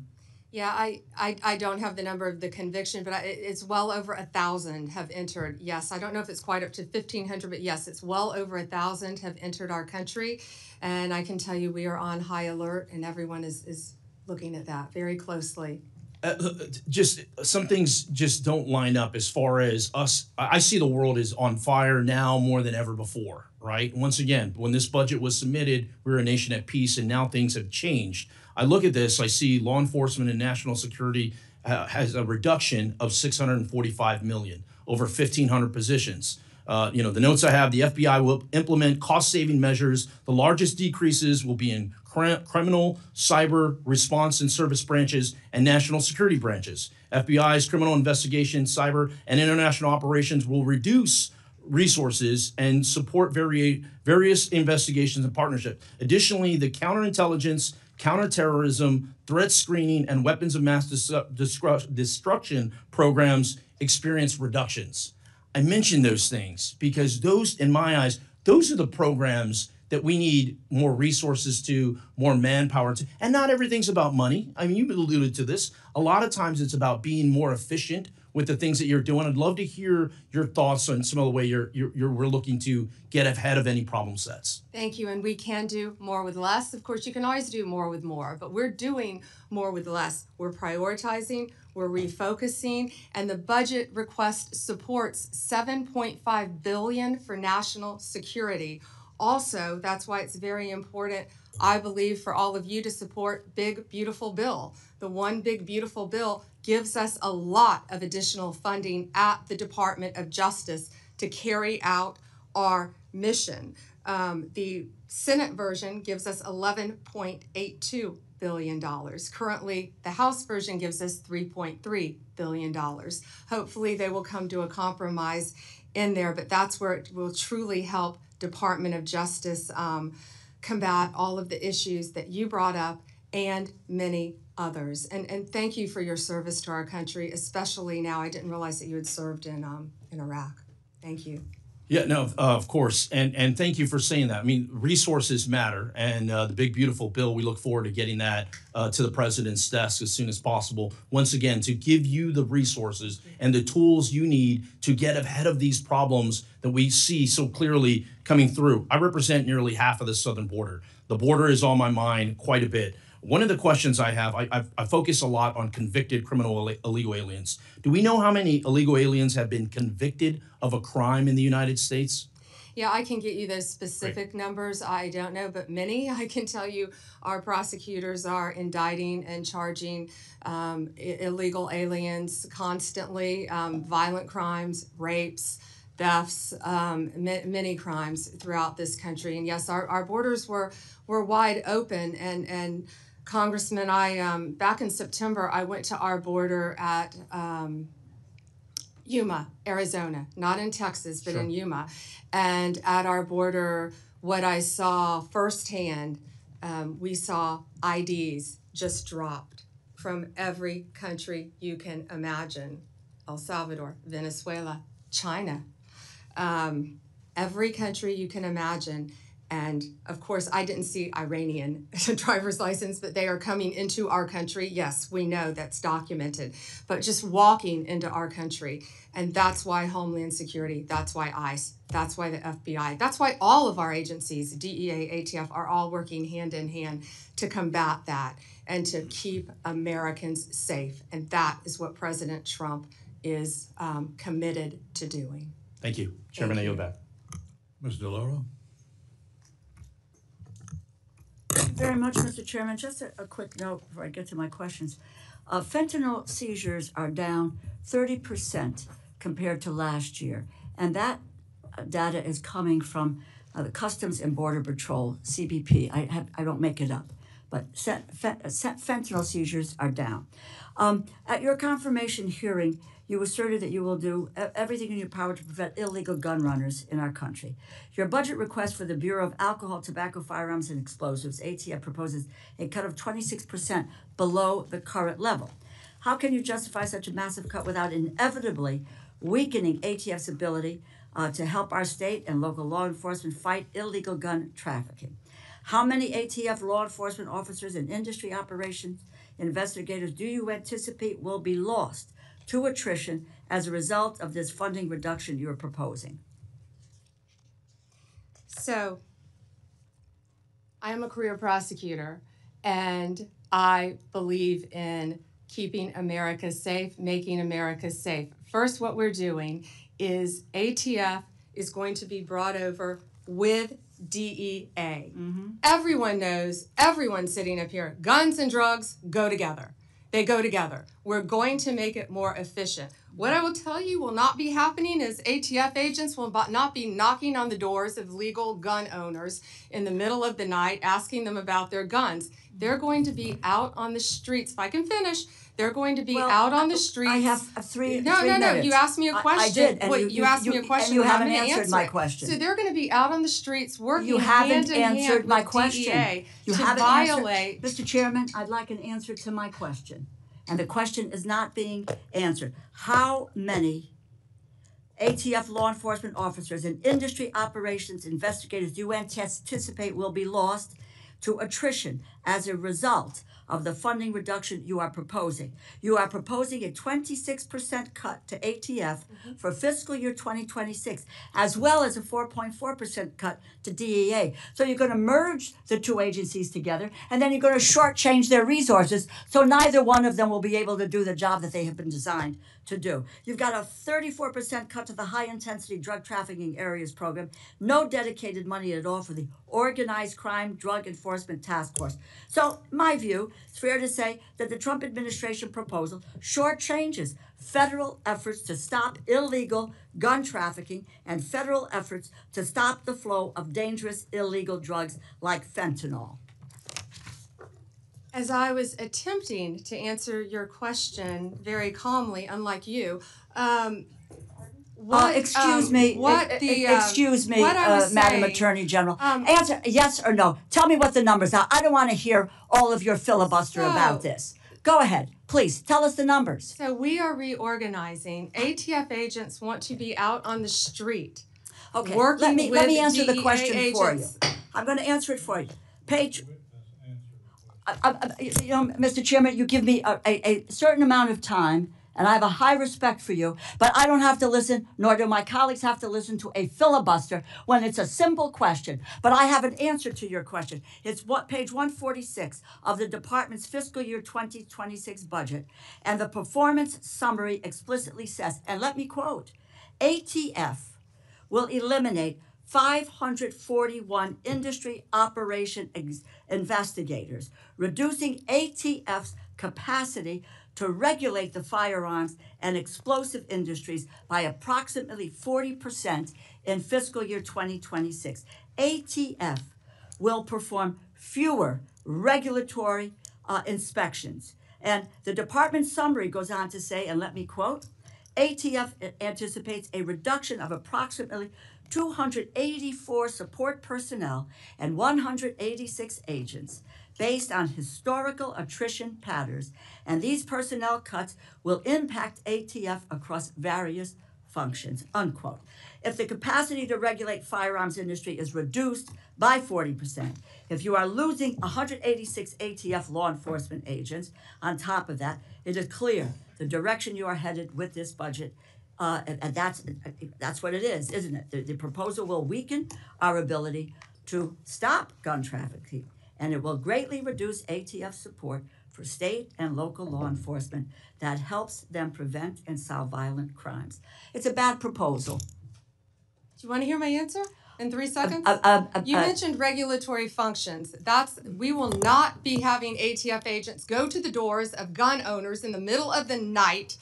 Yeah, I don't have the number of the conviction, but it's well over 1,000 have entered. Yes, I don't know if it's quite up to 1,500, but yes, it's well over 1,000 have entered our country, and I can tell you we are on high alert, and everyone is looking at that very closely. Just some things just don't line up as far as us. I see the world is on fire now more than ever before, right? Once again, when this budget was submitted, we were a nation at peace, and now things have changed. I look at this, I see law enforcement and national security has a reduction of $645 million, over 1,500 positions. You know, the notes I have, the FBI will implement cost-saving measures. The largest decreases will be in criminal, cyber, response and service branches, and national security branches. FBI's criminal investigation, cyber, and international operations will reduce resources and support various investigations and partnerships. Additionally, the counterintelligence, counterterrorism, threat screening, and weapons of mass destruction programs experience reductions. I mention those things because those, in my eyes, those are the programs that we need more resources to, more manpower to. And not everything's about money. I mean, you alluded to this. A lot of times it's about being more efficient with the things that you're doing. I'd love to hear your thoughts on some of the way we're looking to get ahead of any problem sets. Thank you, and we can do more with less. Of course, you can always do more with more, but we're doing more with less. We're prioritizing, we're refocusing, and the budget request supports $7.5 billion for national security. Also, that's why it's very important, I believe, for all of you to support Big Beautiful Bill. The One Big Beautiful Bill gives us a lot of additional funding at the Department of Justice to carry out our mission. The Senate version gives us $11.82 billion. Currently, the House version gives us $3.3 billion. Hopefully, they will come to a compromise in there, but that's where it will truly help Department of Justice combat all of the issues that you brought up and many others. And thank you for your service to our country, especially now. I didn't realize that you had served in Iraq. Thank you. Yeah, no, of course. And thank you for saying that. I mean, resources matter. And the Big Beautiful Bill, we look forward to getting that to the president's desk as soon as possible. Once again, to give you the resources and the tools you need to get ahead of these problems that we see so clearly coming through. I represent nearly half of the southern border. The border is on my mind quite a bit. One of the questions I have, I focus a lot on convicted criminal illegal aliens. Do we know how many illegal aliens have been convicted of a crime in the United States? Yeah, I can get you those specific numbers. I don't know, but many. I can tell you our prosecutors are indicting and charging illegal aliens constantly, violent crimes, rapes, thefts, many crimes throughout this country. And yes, our borders were wide open. And Congressman, back in September, I went to our border at Yuma, Arizona, not in Texas, but in Yuma. And at our border, what I saw firsthand, we saw IDs just dropped from every country you can imagine. El Salvador, Venezuela, China, every country you can imagine. And of course, I didn't see Iranian driver's license, but they are coming into our country. Yes, we know that's documented, but just walking into our country. And that's why Homeland Security, that's why ICE, that's why the FBI, that's why all of our agencies, DEA, ATF, are all working hand in hand to combat that and to keep Americans safe. And that is what President Trump is committed to doing. Thank you. Chairman, I yield back. Ms. DeLauro? Thank you very much, Mr. Chairman. Just a quick note before I get to my questions. Fentanyl seizures are down 30% compared to last year, and that data is coming from the Customs and Border Patrol, CBP. I don't make it up, but fentanyl seizures are down. At your confirmation hearing, you asserted that you will do everything in your power to prevent illegal gun runners in our country. Your budget request for the Bureau of Alcohol, Tobacco, Firearms, and Explosives, ATF, proposes a cut of 26% below the current level. How can you justify such a massive cut without inevitably weakening ATF's ability to help our state and local law enforcement fight illegal gun trafficking? How many ATF law enforcement officers and industry operations investigators do you anticipate will be lost to attrition as a result of this funding reduction you're proposing? So, I am a career prosecutor, and I believe in keeping America safe, making America safe. First, what we're doing is ATF is going to be brought over with DEA. Mm-hmm. Everyone knows, everyone sitting up here, guns and drugs go together. They go together. We're going to make it more efficient. What I will tell you will not be happening is ATF agents will not be knocking on the doors of legal gun owners in the middle of the night asking them about their guns. They're going to be out on the streets. If I can finish, they're going to be out on the streets. I have three No. minutes. You asked me a question. I did. And you asked me a question. And you haven't I'm gonna answered answer my it. question. So they're going to be out on the streets working You hand haven't in hand answered my with question. DEA You to haven't violate. answered. Mr. Chairman, I'd like an answer to my question. And the question is not being answered. How many ATF law enforcement officers and industry operations investigators you anticipate will be lost to attrition as a result of the funding reduction you are proposing. You are proposing a 26% cut to ATF for fiscal year 2026, as well as a 4.4% cut to DEA. So you're going to merge the two agencies together, and then you're going to shortchange their resources, so neither one of them will be able to do the job that they have been designed to do. You've got a 34% cut to the high-intensity drug trafficking areas program, no dedicated money at all for the Organized Crime Drug Enforcement Task Force. So, in my view, it's fair to say that the Trump administration proposal shortchanges federal efforts to stop illegal gun trafficking and federal efforts to stop the flow of dangerous illegal drugs like fentanyl. As I was attempting to answer your question very calmly, unlike you, Excuse me, Madam Attorney General. Answer yes or no. Tell me what the numbers are. I don't want to hear all of your filibuster about this. Go ahead, please. Tell us the numbers. So we are reorganizing. ATF agents want to be out on the street. Okay, Working let me with answer the DEA question for you. agents. I'm going to answer it for you. Page, Mr. Chairman, you give me a certain amount of time, and I have a high respect for you, but I don't have to listen, nor do my colleagues have to listen to a filibuster when it's a simple question. But I have an answer to your question. It's page 146 of the department's fiscal year 2026 budget, and the performance summary explicitly says, and let me quote, ATF will eliminate 541 industry operation investigators, reducing ATF's capacity to regulate the firearms and explosive industries by approximately 40% in fiscal year 2026. ATF will perform fewer regulatory inspections. And the department summary goes on to say, and let me quote, ATF anticipates a reduction of approximately 284 support personnel and 186 agents based on historical attrition patterns, and these personnel cuts will impact ATF across various functions, unquote. If the capacity to regulate firearms industry is reduced by 40%, if you are losing 186 ATF law enforcement agents, on top of that, it is clear the direction you are headed with this budget, and that's what it is, isn't it? The proposal will weaken our ability to stop gun trafficking, and it will greatly reduce ATF support for state and local law enforcement that helps them prevent and solve violent crimes. It's a bad proposal. Do you want to hear my answer in 3 seconds? You mentioned regulatory functions. We will not be having ATF agents go to the doors of gun owners in the middle of the night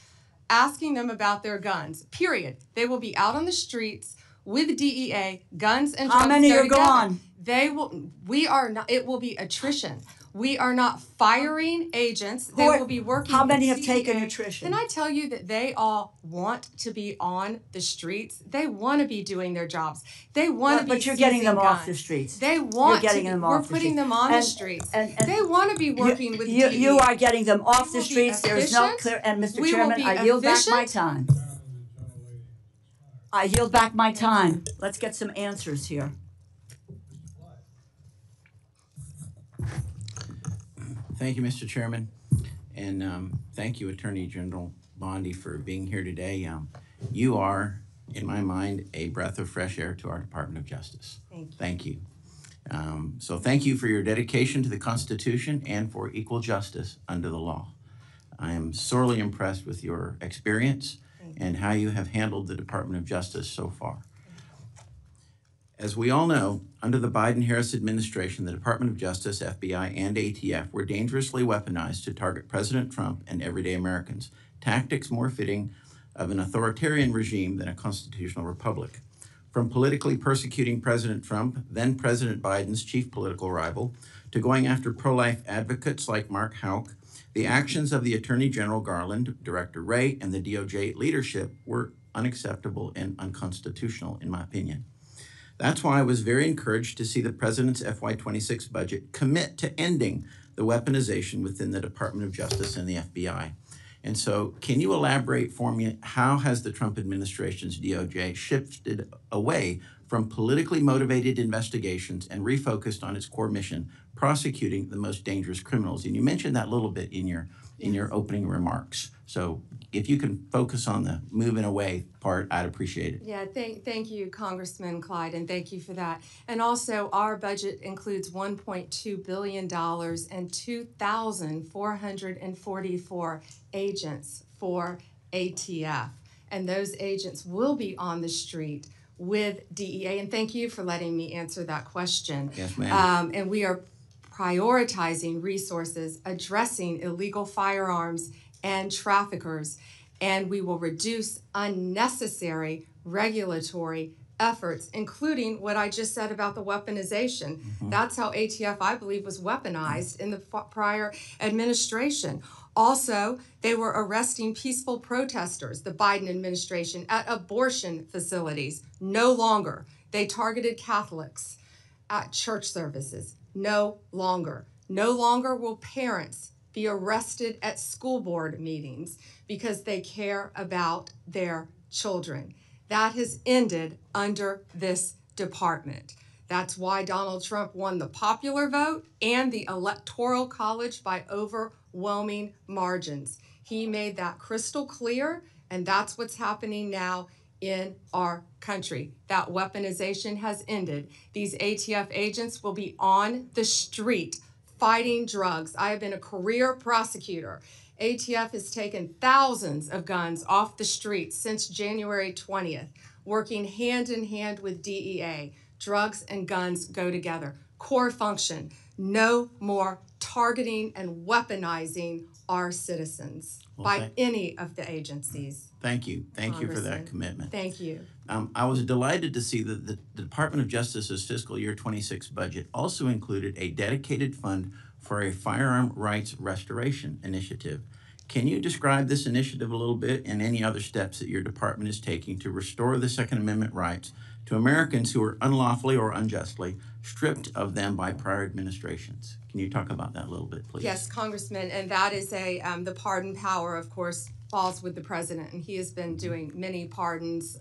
asking them about their guns, period. They will be out on the streets with DEA, guns and drugs. How many are gone? It will be attrition. We are not firing agents. They will be working How many with have DEA. taken attrition? Can I tell you that they all want to be on the streets? They want to be doing their jobs. They want to be But you're getting them guns. off the streets. They want You're getting to. them We're off the putting streets. them on the And- streets. and They want to be working with DEA. You are getting them off the will be streets. There is no efficient. clear. And Mr. We will Chairman, be I yield back my efficient. time. I yield back my time. Let's get some answers here. Thank you, Mr. Chairman, and thank you, Attorney General Bondi, for being here today. You are, in my mind, a breath of fresh air to our Department of Justice. Thank you. So thank you for your dedication to the Constitution and for equal justice under the law. I am sorely impressed with your experience and how you have handled the Department of Justice so far. As we all know, under the Biden-Harris administration, the Department of Justice, FBI, and ATF were dangerously weaponized to target President Trump and everyday Americans, tactics more fitting of an authoritarian regime than a constitutional republic. From politically persecuting President Trump, then President Biden's chief political rival, to going after pro-life advocates like Mark Houck, the actions of the Attorney General Garland, Director Wray, and the DOJ leadership were unacceptable and unconstitutional, in my opinion. That's why I was very encouraged to see the President's FY26 budget commit to ending the weaponization within the Department of Justice and the FBI, And so can you elaborate for me, how has the Trump administration's DOJ shifted away from politically motivated investigations and refocused on its core mission, prosecuting the most dangerous criminals? And you mentioned that a little bit in your opening remarks. So if you can focus on the moving away part, I'd appreciate it. Yeah, thank you, Congressman Clyde, and thank you for that. And also, our budget includes $1.2 billion and 2,444 agents for ATF. And those agents will be on the street with DEA. And thank you for letting me answer that question. Yes, ma'am. And we are prioritizing resources addressing illegal firearms and traffickers, and we will reduce unnecessary regulatory efforts, including what I just said about the weaponization. That's how ATF, I believe, was weaponized in the prior administration. Also, they were arresting peaceful protesters, the Biden administration, at abortion facilities. No longer. They targeted Catholics at church services. No longer. No longer will parents be arrested at school board meetings because they care about their children. That has ended under this department. That's why Donald Trump won the popular vote and the Electoral College by overwhelming margins. He made that crystal clear, and that's what's happening now in our country. That weaponization has ended. These ATF agents will be on the street fighting drugs. I have been a career prosecutor. ATF has taken thousands of guns off the streets since January 20th, working hand in hand with DEA. Drugs and guns go together. Core function, no more targeting and weaponizing our citizens by any of the agencies. Thank you. Thank you for that commitment. Thank you. I was delighted to see that the Department of Justice's fiscal year 26 budget also included a dedicated fund for a firearm rights restoration initiative. Can you describe this initiative a little bit and any other steps that your department is taking to restore the Second Amendment rights to Americans who are unlawfully or unjustly stripped of them by prior administrations? Can you talk about that a little bit, please? Yes, Congressman, and that is the pardon power, of course, falls with the president, and he has been doing many pardons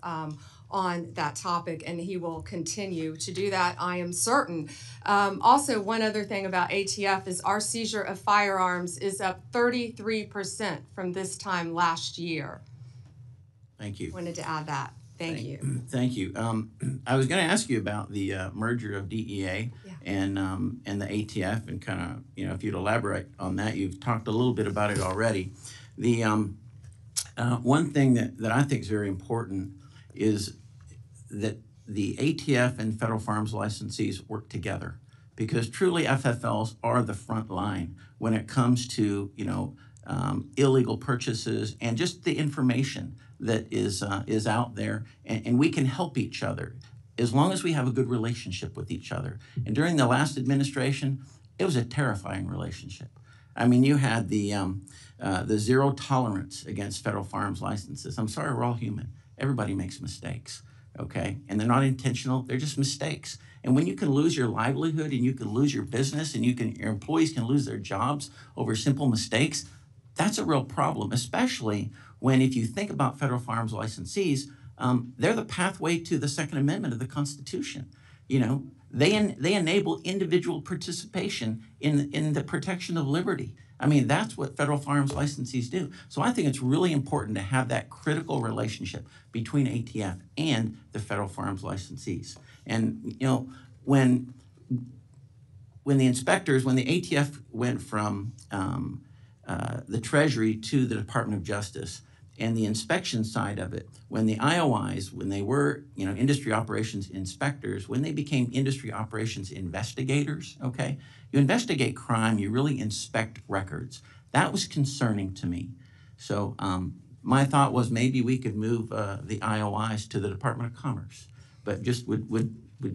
on that topic, and he will continue to do that, I am certain. Also, one other thing about ATF is our seizure of firearms is up 33% from this time last year. Thank you. Wanted to add that. Thank you. Thank you. I was going to ask you about the merger of DEA and the ATF, and kind of, if you'd elaborate on that. You've talked a little bit about it already. The one thing that I think is very important is that the ATF and federal firearms licensees work together, because truly FFLs are the front line when it comes to illegal purchases and just the information that is out there, and we can help each other as long as we have a good relationship with each other. And during the last administration, it was a terrifying relationship. I mean, you had the zero tolerance against federal firearms licenses. I'm sorry, we're all human. Everybody makes mistakes, okay? And they're not intentional, they're just mistakes. And when you can lose your livelihood and you can lose your business and your employees can lose their jobs over simple mistakes, that's a real problem, especially when, if you think about federal firearms licensees, they're the pathway to the Second Amendment of the Constitution. They enable individual participation in the protection of liberty. I mean, that's what federal firearms licensees do. So I think it's really important to have that critical relationship between ATF and the federal firearms licensees. And when the ATF went from the Treasury to the Department of Justice, and the inspection side of it, when the IOIs, when they were industry operations inspectors, when they became industry operations investigators, okay? You investigate crime, you really inspect records. That was concerning to me. So my thought was maybe we could move the IOIs to the Department of Commerce, but just would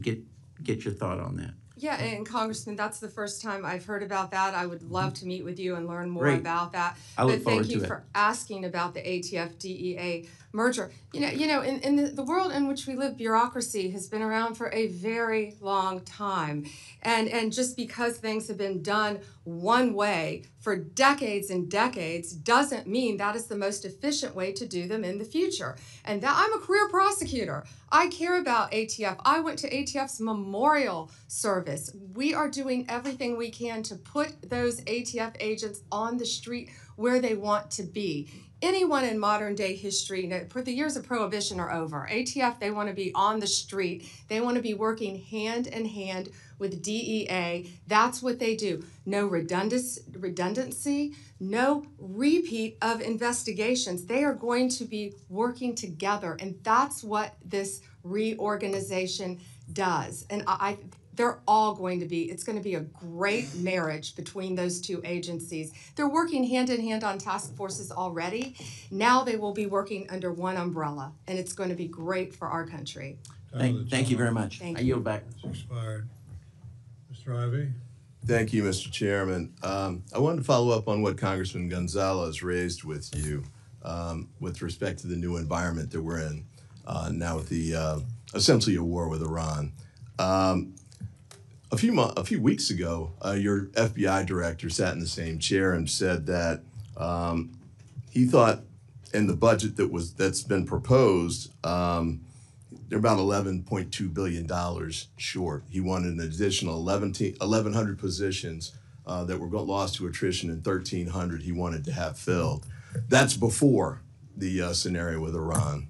get your thought on that. Yeah, and Congressman, that's the first time I've heard about that. I would love to meet with you and learn more Great. about that. I look forward But thank you to it. for asking about the ATF DEA merger. In the world in which we live, bureaucracy has been around for a very long time. And just because things have been done one way for decades and decades doesn't mean that is the most efficient way to do them in the future. And that I'm a career prosecutor. I care about ATF. I went to ATF's memorial service. We are doing everything we can to put those ATF agents on the street where they want to be. Anyone in modern day history, the years of prohibition are over. ATF, they want to be on the street. They want to be working hand in hand with DEA. That's what they do. No redundancy, no repeat of investigations. They are going to be working together, and that's what this reorganization does. And they're all going to be, it's going to be a great marriage between those two agencies. They're working hand in hand on task forces already. Now they will be working under one umbrella, and it's going to be great for our country. Thank you very much. Thank I you. yield back. It's expired. Mr. Ivey? Thank you, Mr. Chairman. I wanted to follow up on what Congressman Gonzalez raised with you with respect to the new environment that we're in now with the essentially a war with Iran. A few weeks ago, your FBI director sat in the same chair and said that he thought in the budget that's been proposed, they're about $11.2 billion short. He wanted an additional 1,100 positions that were lost to attrition and 1,300 he wanted to have filled. That's before the scenario with Iran.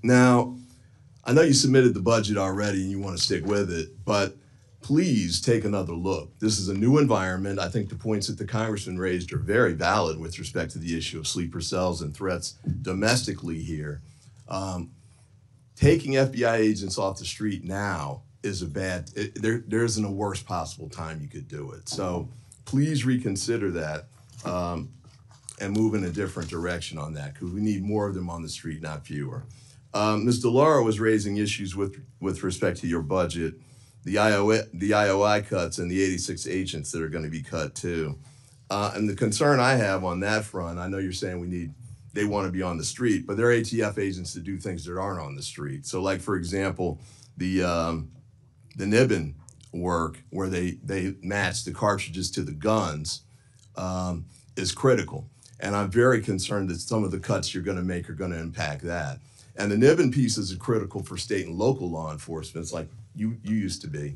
Now, I know you submitted the budget already and you want to stick with it, but please take another look. This is a new environment. I think the points that the congressman raised are very valid with respect to the issue of sleeper cells and threats domestically here. Taking FBI agents off the street now is there isn't a worst possible time you could do it. So please reconsider that and move in a different direction on that, because we need more of them on the street, not fewer. Ms. DeLauro was raising issues with respect to your budget, the IOI cuts and the 86 agents that are going to be cut too. And the concern I have on that front, I know you're saying they want to be on the street, but they're ATF agents that do things that aren't on the street. So like, for example, the Nibbin work where they match the cartridges to the guns is critical. And I'm very concerned that some of the cuts you're going to make are going to impact that. And the Nibbin pieces are critical for state and local law enforcement. It's like you used to be,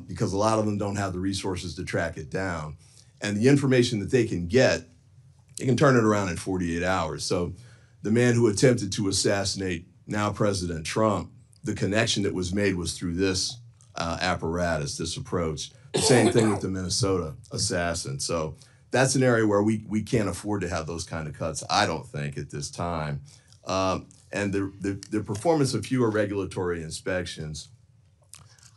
because a lot of them don't have the resources to track it down. And the information that they can get, they can turn it around in 48 hours. So the man who attempted to assassinate now President Trump, the connection that was made was through this apparatus, this approach. The same thing with the Minnesota assassin. So that's an area where we can't afford to have those kind of cuts, I don't think, at this time. And the performance of fewer regulatory inspections.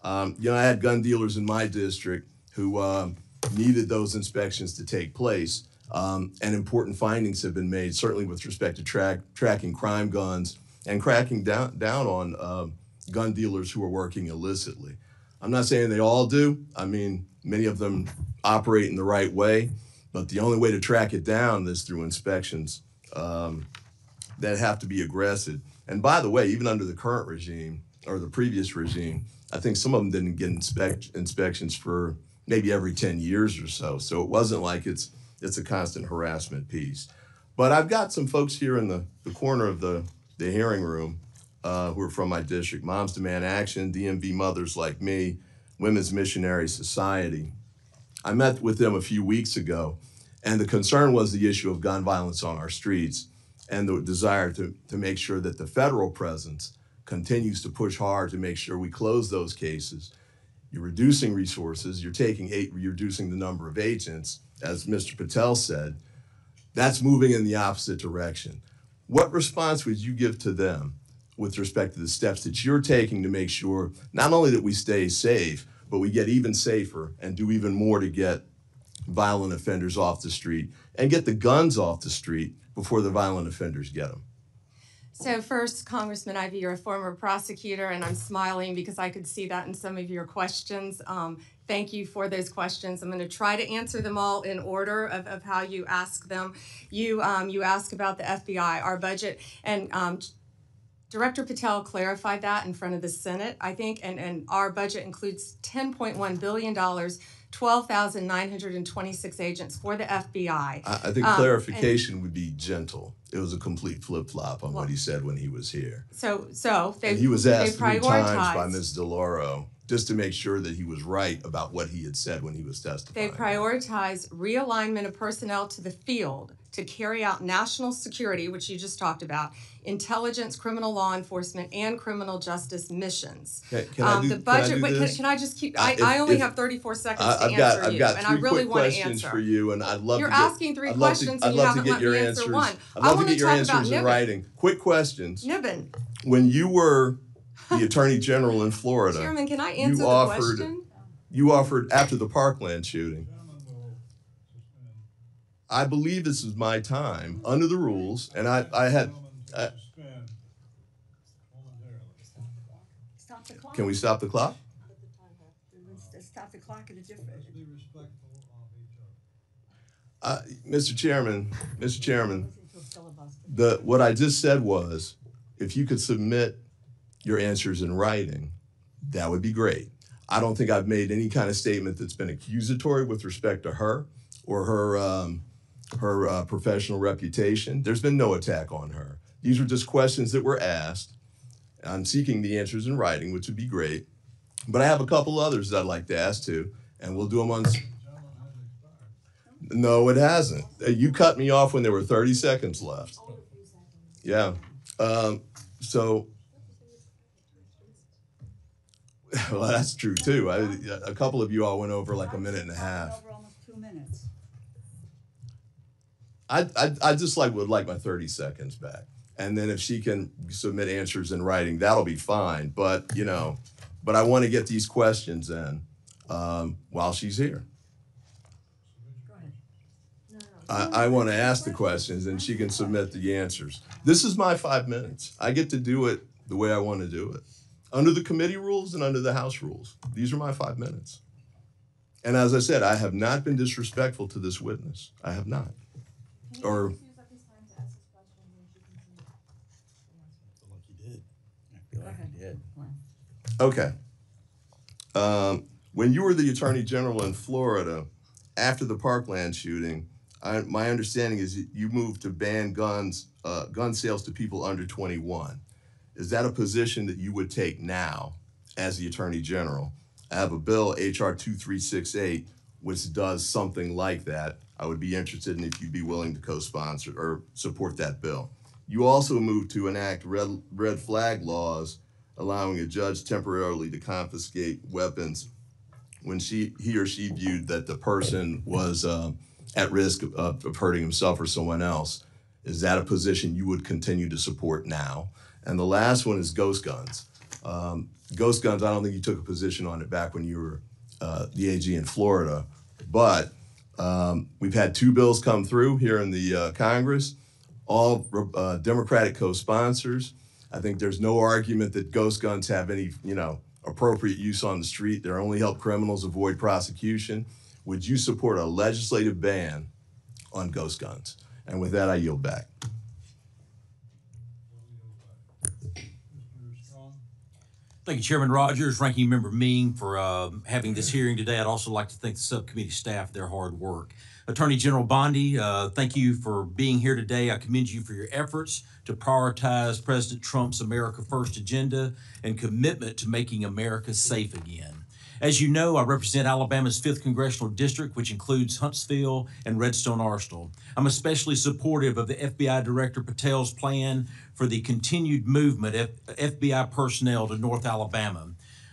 I had gun dealers in my district who needed those inspections to take place. And important findings have been made, certainly with respect to tracking crime guns and cracking down on gun dealers who are working illicitly. I'm not saying they all do. I mean, many of them operate in the right way, but the only way to track it down is through inspections that have to be aggressive. And by the way, even under the current regime or the previous regime, I think some of them didn't get inspections for maybe every 10 years or so. So it wasn't like it's a constant harassment piece. But I've got some folks here in the corner of the hearing room who are from my district, Moms Demand Action, DMV Mothers Like Me, Women's Missionary Society. I met with them a few weeks ago, and the concern was the issue of gun violence on our streets and the desire to make sure that the federal presence continues to push hard to make sure we close those cases. You're reducing resources, you're reducing the number of agents, as Mr. Patel said. That's moving in the opposite direction. What response would you give to them with respect to the steps that you're taking to make sure not only that we stay safe, but we get even safer and do even more to get violent offenders off the street and get the guns off the street before the violent offenders get them? So first, Congressman Ivey, you're a former prosecutor, and I'm smiling because I could see that in some of your questions. Thank you for those questions. I'm going to try to answer them all in order of how you ask them. You ask about the FBI, our budget, and Director Patel clarified that in front of the Senate, I think, and our budget includes $10.1 billion, 12,926 agents for the FBI. I think clarification would be gentle. It was a complete flip-flop on what he said when he was here. So And he was asked 3 times by prioritized. Ms. DeLauro just to make sure that he was right about what he had said when he was testifying. They prioritize realignment of personnel to the field to carry out national security, which you just talked about, intelligence, criminal law enforcement, and criminal justice missions. Can I do The budget. this? Can I just keep? If- I only if- have 34 seconds to I've answer you, got and 3 I really quick want to questions answer. for you, and I'd love You're to get, asking 3 I'd love questions to, and I'd you love to haven't get let your me answer answers. one. I'd I love to wanna get your talk about answers in Niven. writing. Quick questions. Niven, When you were the Attorney General in Florida, Chairman, can I answer the offered- question? you offered, after the Parkland shooting, I believe this is my time, under the rules, and I had, Stop the clock. can we stop the clock? Stop the clock at a different. Mr. Chairman, what I just said was, if you could submit your answers in writing, that would be great. I don't think I've made any kind of statement that's been accusatory with respect to her or her professional reputation. There's been no attack on her. These were just questions that were asked. I'm seeking the answers in writing, which would be great. But I have a couple others that I'd like to ask too, and we'll do them on. No, it hasn't. You cut me off when there were 30 seconds left. Yeah. So, well, that's true too. A couple of you all went over like a minute and a half. Over almost 2 minutes. I just would like my 30 seconds back. And then if she can submit answers in writing, that'll be fine. But, but I want to get these questions in while she's here. I want to ask the questions and she can submit the answers. This is my 5 minutes. I get to do it the way I want to do it. Under the committee rules and under the House rules. These are my 5 minutes. And as I said, I have not been disrespectful to this witness. I have not. Or okay. When you were the Attorney General in Florida, after the Parkland shooting, my understanding is that you moved to ban gun sales to people under 21. Is that a position that you would take now as the Attorney General? I have a bill, HR 2368, which does something like that. I would be interested in if you'd be willing to co-sponsor or support that bill. You also moved to enact red flag laws, allowing a judge temporarily to confiscate weapons when he or she viewed that the person was at risk of hurting himself or someone else. Is that a position you would continue to support now? And the last one is ghost guns. Ghost guns, I don't think you took a position on it back when you were the AG in Florida, but we've had 2 bills come through here in the Congress, all Democratic co-sponsors. I think there's no argument that ghost guns have any, appropriate use on the street. They only help criminals avoid prosecution. Would you support a legislative ban on ghost guns? And with that, I yield back. Thank you, Chairman Rogers, Ranking Member Ming, for having this hearing today. I'd also like to thank the subcommittee staff for their hard work. Attorney General Bondi, thank you for being here today. I commend you for your efforts to prioritize President Trump's America First agenda and commitment to making America safe again. As you know, I represent Alabama's 5th Congressional District, which includes Huntsville and Redstone Arsenal. I'm especially supportive of the FBI Director Patel's plan for the continued movement of FBI personnel to North Alabama.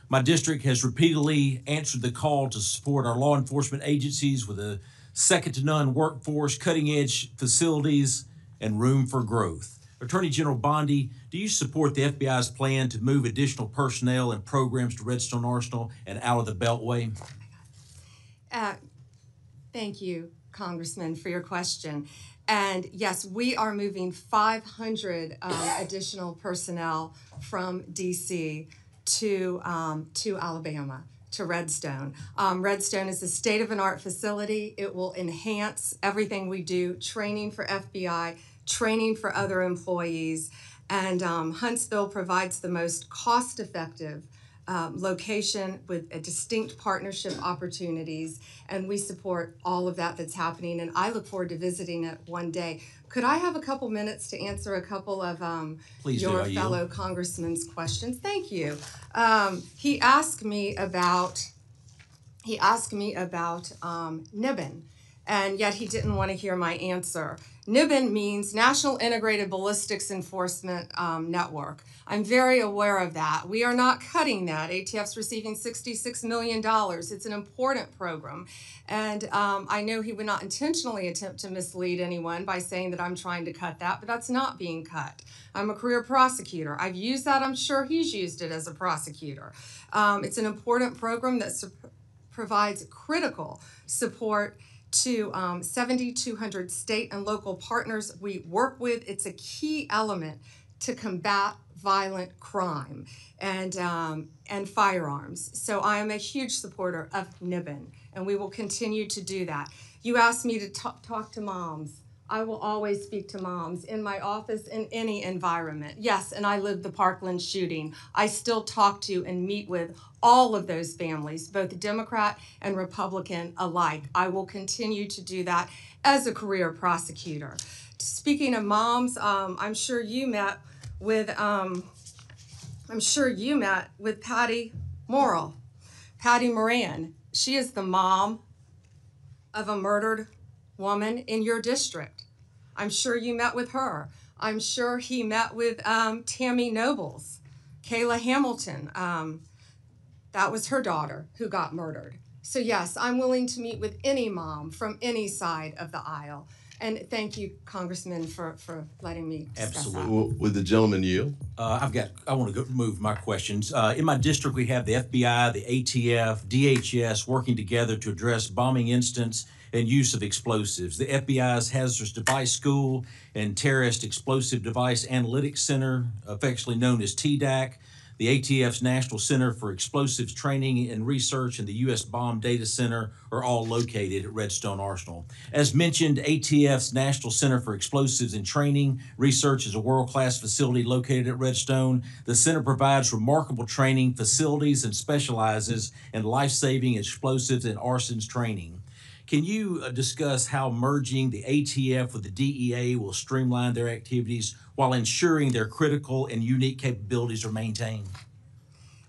My district has repeatedly answered the call to support our law enforcement agencies with a second-to-none workforce, cutting-edge facilities, and room for growth. Attorney General Bondi, do you support the FBI's plan to move additional personnel and programs to Redstone Arsenal and out of the Beltway? Thank you, Congressman, for your question. And yes, we are moving 500 additional personnel from DC to Alabama, to Redstone. Redstone is a state-of-the-art facility. It will enhance everything we do, training for FBI, training for other employees, and Huntsville provides the most cost-effective location with a distinct partnership opportunities, and we support all of that that's happening, and I look forward to visiting it one day. Could I have a couple minutes to answer a couple of Please your do, fellow congressman's questions? Thank you. He asked me about NIBN, and yet he didn't want to hear my answer. NIBN means National Integrated Ballistics Enforcement Network. I'm very aware of that. We are not cutting that. ATF's receiving $66 million. It's an important program. And I know he would not intentionally attempt to mislead anyone by saying that I'm trying to cut that, but that's not being cut. I'm a career prosecutor. I've used that. I'm sure he's used it as a prosecutor. It's an important program that provides critical support to 7,200 state and local partners we work with. It's a key element to combat violent crime and firearms. So I am a huge supporter of NIBN, and we will continue to do that. You asked me to talk to moms. I will always speak to moms in my office, in any environment. Yes, and I lived the Parkland shooting. I still talk to and meet with all of those families, both Democrat and Republican alike. I will continue to do that as a career prosecutor. Speaking of moms, I'm sure you met with Patty Morrill, Patty Moran. She is the mom of a murdered woman in your district. I'm sure you met with her. I'm sure he met with Tammy Nobles, Kayla Hamilton. That was her daughter who got murdered. So yes, I'm willing to meet with any mom from any side of the aisle. And thank you, Congressman, for letting me discuss Absolutely. that. Would the gentleman yield? I want to move my questions. In my district, we have the FBI, the ATF, DHS working together to address bombing incidents and use of explosives. The FBI's Hazardous Device School and Terrorist Explosive Device Analytics Center, affectionately known as TDAC, the ATF's National Center for Explosives Training and Research, and the U.S. Bomb Data Center are all located at Redstone Arsenal. As mentioned, ATF's National Center for Explosives and Training Research is a world-class facility located at Redstone. The center provides remarkable training facilities and specializes in life-saving explosives and arsons training. Can you discuss how merging the ATF with the DEA will streamline their activities while ensuring their critical and unique capabilities are maintained?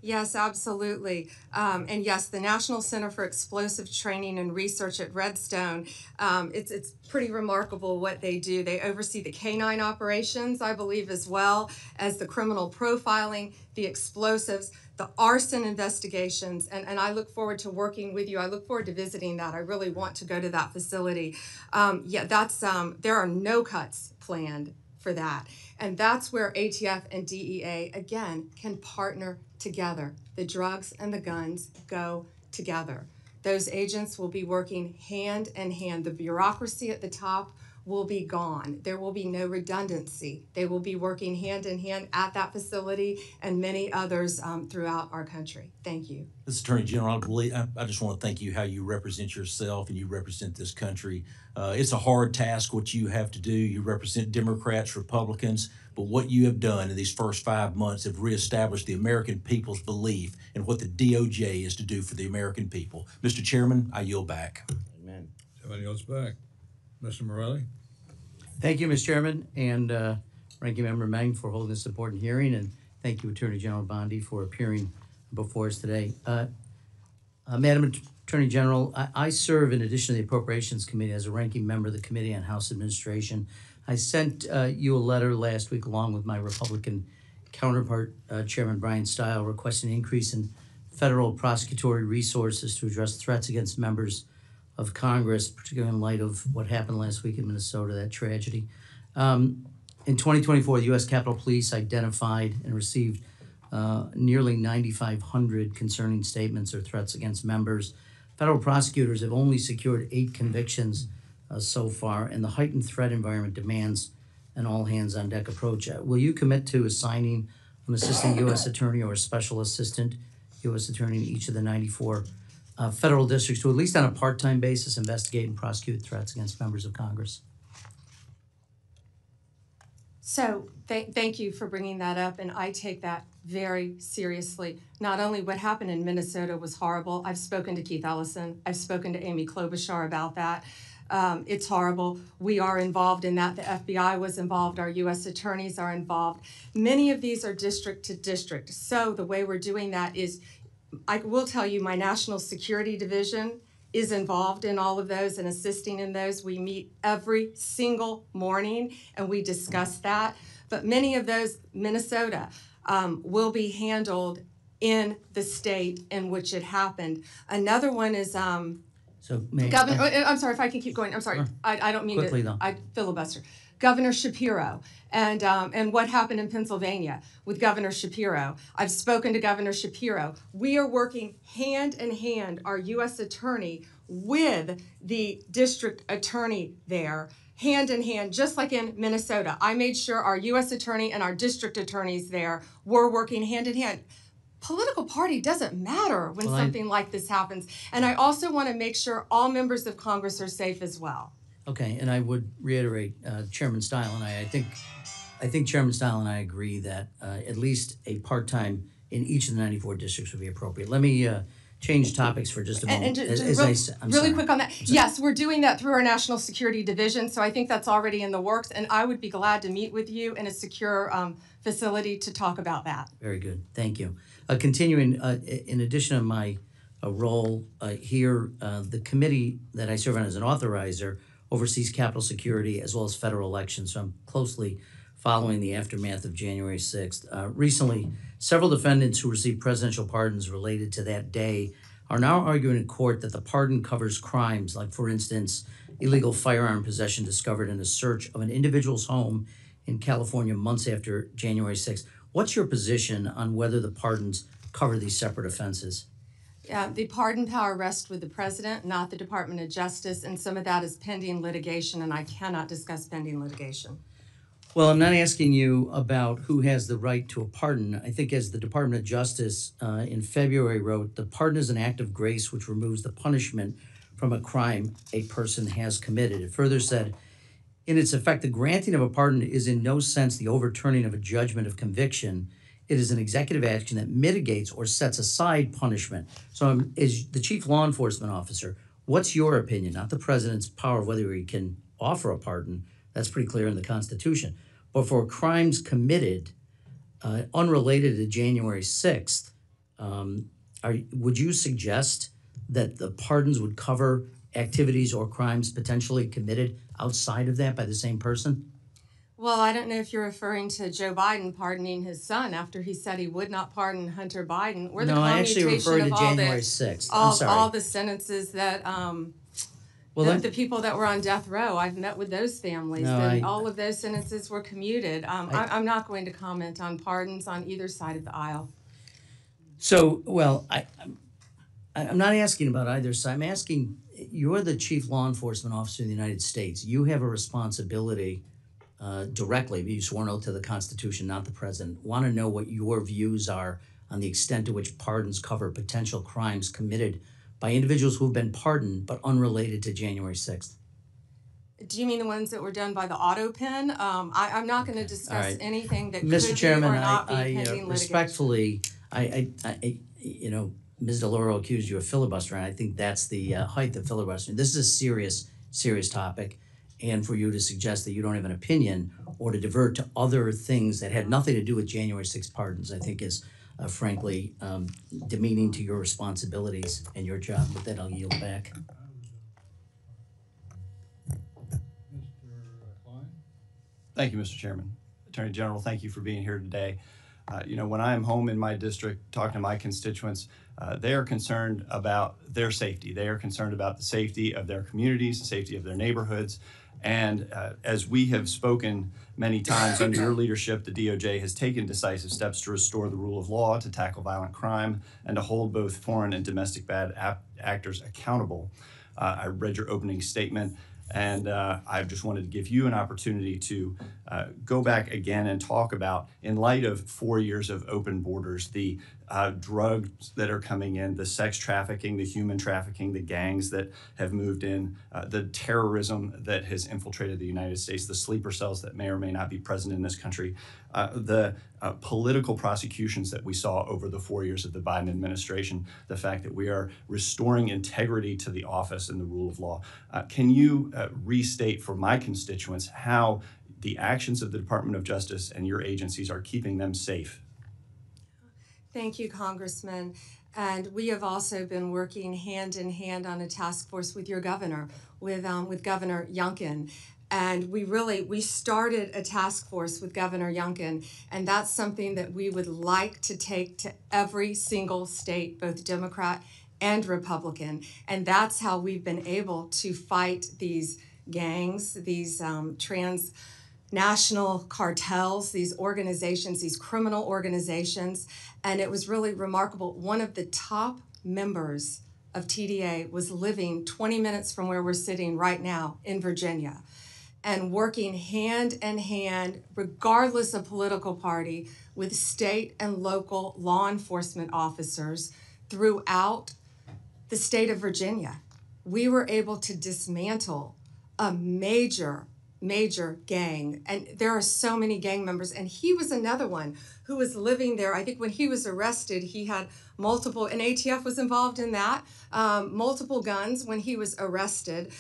Yes, absolutely. And yes, the National Center for Explosive Training and Research at Redstone, it's pretty remarkable what they do. They oversee the canine operations, I believe, as well as the criminal profiling, the explosives, the arson investigations, and I look forward to working with you. I look forward to visiting that. I really want to go to that facility. There are no cuts planned for that. And that's where ATF and DEA, again, can partner together. The drugs and the guns go together. Those agents will be working hand in hand. The bureaucracy at the top will be gone. There will be no redundancy. They will be working hand in hand at that facility and many others throughout our country. Thank you. This Attorney General, I just want to thank you how you represent yourself and you represent this country. It's a hard task what you have to do. You represent Democrats, Republicans, but what you have done in these first 5 months have reestablished the American people's belief in what the DOJ is to do for the American people. Mr. Chairman, I yield back. Amen. Somebody else back. Mr. Morelli? Thank you, Mr. Chairman, and Ranking Member Meng for holding this important hearing, and thank you, Attorney General Bondi, for appearing before us today. Madam Attorney General, I serve in addition to the Appropriations Committee as a ranking member of the Committee on House Administration. I sent you a letter last week along with my Republican counterpart, Chairman Brian Stile, requesting an increase in federal prosecutory resources to address threats against members of Congress, particularly in light of what happened last week in Minnesota, that tragedy. In 2024, the U.S. Capitol Police identified and received nearly 9,500 concerning statements or threats against members. Federal prosecutors have only secured 8 convictions so far, and the heightened threat environment demands an all-hands-on-deck approach. Will you commit to assigning an assistant U.S. attorney or a special assistant U.S. attorney in each of the 94 federal districts to, at least on a part-time basis, investigate and prosecute threats against members of Congress? So thank you for bringing that up, and I take that very seriously. Not only what happened in Minnesota was horrible. I've spoken to Keith Ellison. I've spoken to Amy Klobuchar about that. It's horrible. We are involved in that. The FBI was involved. Our U.S. attorneys are involved. Many of these are district to district. So the way we're doing that is, I will tell you, my National Security Division is involved in all of those and assisting in those. We meet every single morning and we discuss that. But many of those, Minnesota, will be handled in the state in which it happened. Another one is Governor. I'm sorry if I can keep going. I'm sorry. Sure. I don't mean Quickly, to. though. I filibuster. Governor Shapiro and what happened in Pennsylvania with Governor Shapiro. I've spoken to Governor Shapiro. We are working hand in hand, our U.S. attorney with the district attorney there, hand in hand, just like in Minnesota. I made sure our U.S. attorney and our district attorneys there were working hand in hand. Political party doesn't matter when something like this happens. And I also want to make sure all members of Congress are safe as well. Okay, and I would reiterate, Chairman Stile and I think Chairman Stile and I agree that at least a part-time in each of the 94 districts would be appropriate. Let me change topics for just a moment. Really quick on that. Yes, we're doing that through our National Security Division, so I think that's already in the works, and I would be glad to meet with you in a secure facility to talk about that. Very good, thank you. Continuing, in addition to my role here, the committee that I serve on as an authorizer oversees Capitol security as well as federal elections, so I'm closely following the aftermath of January 6th. Recently, several defendants who received presidential pardons related to that day are now arguing in court that the pardon covers crimes like, for instance, illegal firearm possession discovered in a search of an individual's home in California months after January 6th. What's your position on whether the pardons cover these separate offenses? The pardon power rests with the president, not the Department of Justice, and some of that is pending litigation, and I cannot discuss pending litigation. Well, I'm not asking you about who has the right to a pardon. I think as the Department of Justice in February wrote, the pardon is an act of grace which removes the punishment from a crime a person has committed. It further said, in its effect, the granting of a pardon is in no sense the overturning of a judgment of conviction. It is an executive action that mitigates or sets aside punishment. So as the chief law enforcement officer, what's your opinion, not the president's power of whether he can offer a pardon? That's pretty clear in the Constitution. But for crimes committed unrelated to January 6th, would you suggest that the pardons would cover activities or crimes potentially committed outside of that by the same person? Well, I don't know if you're referring to Joe Biden pardoning his son after he said he would not pardon Hunter Biden. Or the no, I actually referred to of January 6th. I'm sorry. All the sentences that the people that were on death row, I've met with those families. All of those sentences were commuted. I'm not going to comment on pardons on either side of the aisle. So, well, I'm not asking about either side. I'm asking, you're the chief law enforcement officer in the United States. You have a responsibility directly, you sworn oath to the Constitution, not the president. Want to know what your views are on the extent to which pardons cover potential crimes committed by individuals who have been pardoned but unrelated to January 6th. Do you mean the ones that were done by the auto pen? I'm not going to discuss anything that Mr. could Chairman, be or not be pending litigation. Respectfully, Ms. DeLauro accused you of filibustering. I think that's the height of filibustering. This is a serious topic. And for you to suggest that you don't have an opinion or to divert to other things that had nothing to do with January 6th pardons, I think is frankly demeaning to your responsibilities and your job. With that, I'll yield back. Thank you, Mr. Chairman. Attorney General, thank you for being here today. When I am home in my district talking to my constituents, they are concerned about their safety. They are concerned about the safety of their communities, the safety of their neighborhoods. And as we have spoken many times under your leadership, the DOJ has taken decisive steps to restore the rule of law, to tackle violent crime, and to hold both foreign and domestic bad actors accountable. I read your opening statement. And I just wanted to give you an opportunity to go back again and talk about, in light of 4 years of open borders, the drugs that are coming in, the sex trafficking, the human trafficking, the gangs that have moved in, the terrorism that has infiltrated the United States, the sleeper cells that may or may not be present in this country, the political prosecutions that we saw over the 4 years of the Biden administration, the fact that we are restoring integrity to the office and the rule of law. Can you restate for my constituents how the actions of the Department of Justice and your agencies are keeping them safe? Thank you, Congressman. And we have also been working hand in hand on a task force with your governor, with Governor Youngkin. And we started a task force with Governor Youngkin, and that's something that we would like to take to every single state, both Democrat and Republican. And that's how we've been able to fight these gangs, these transnational cartels, these organizations, these criminal organizations. And it was really remarkable. One of the top members of TDA was living 20 minutes from where we're sitting right now in Virginia, and working hand in hand, regardless of political party, with state and local law enforcement officers throughout the state of Virginia. We were able to dismantle a major gang, and there are so many gang members, and he was another one who was living there. I think when he was arrested, he had multiple, and ATF was involved in that, multiple guns when he was arrested,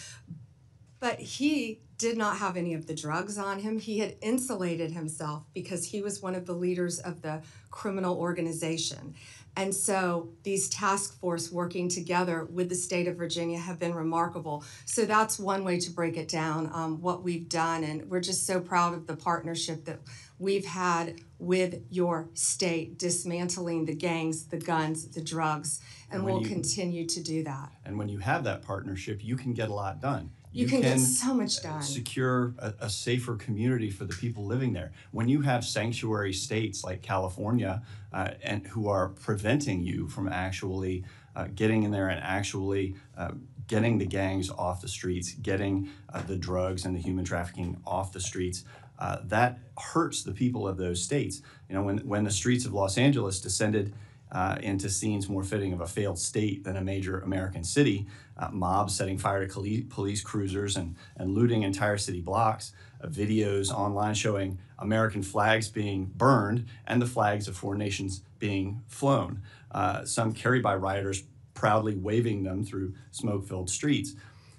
but he did not have any of the drugs on him. He had insulated himself because he was one of the leaders of the criminal organization. And so these task force working together with the state of Virginia have been remarkable. So that's one way to break it down, what we've done. And we're just so proud of the partnership that we've had with your state, dismantling the gangs, the guns, the drugs, and we'll continue to do that. And when you have that partnership, you can get a lot done. You can get so much done. Secure a safer community for the people living there. When you have sanctuary states like California and who are preventing you from actually getting in there and actually getting the gangs off the streets, getting the drugs and the human trafficking off the streets, that hurts the people of those states. You know, when the streets of Los Angeles descended into scenes more fitting of a failed state than a major American city, mobs setting fire to police cruisers and looting entire city blocks, videos online showing American flags being burned and the flags of foreign nations being flown, some carried by rioters proudly waving them through smoke-filled streets.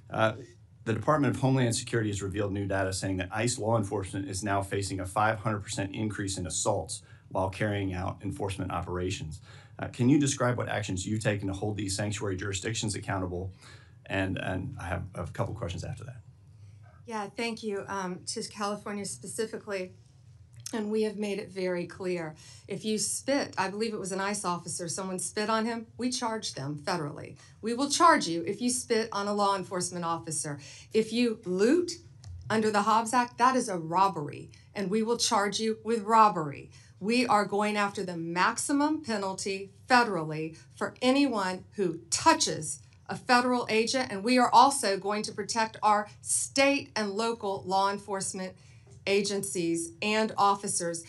The Department of Homeland Security has revealed new data saying that ICE law enforcement is now facing a 500% increase in assaults while carrying out enforcement operations. Can you describe what actions you've taken to hold these sanctuary jurisdictions accountable? And I have a couple questions after that. Yeah, thank you. To California specifically, and we have made it very clear. If you spit, I believe it was an ICE officer, someone spit on him, we charge them federally. We will charge you if you spit on a law enforcement officer. If you loot under the Hobbs Act, that is a robbery, and we will charge you with robbery. We are going after the maximum penalty federally for anyone who touches a federal agent, and we are also going to protect our state and local law enforcement agencies and officers.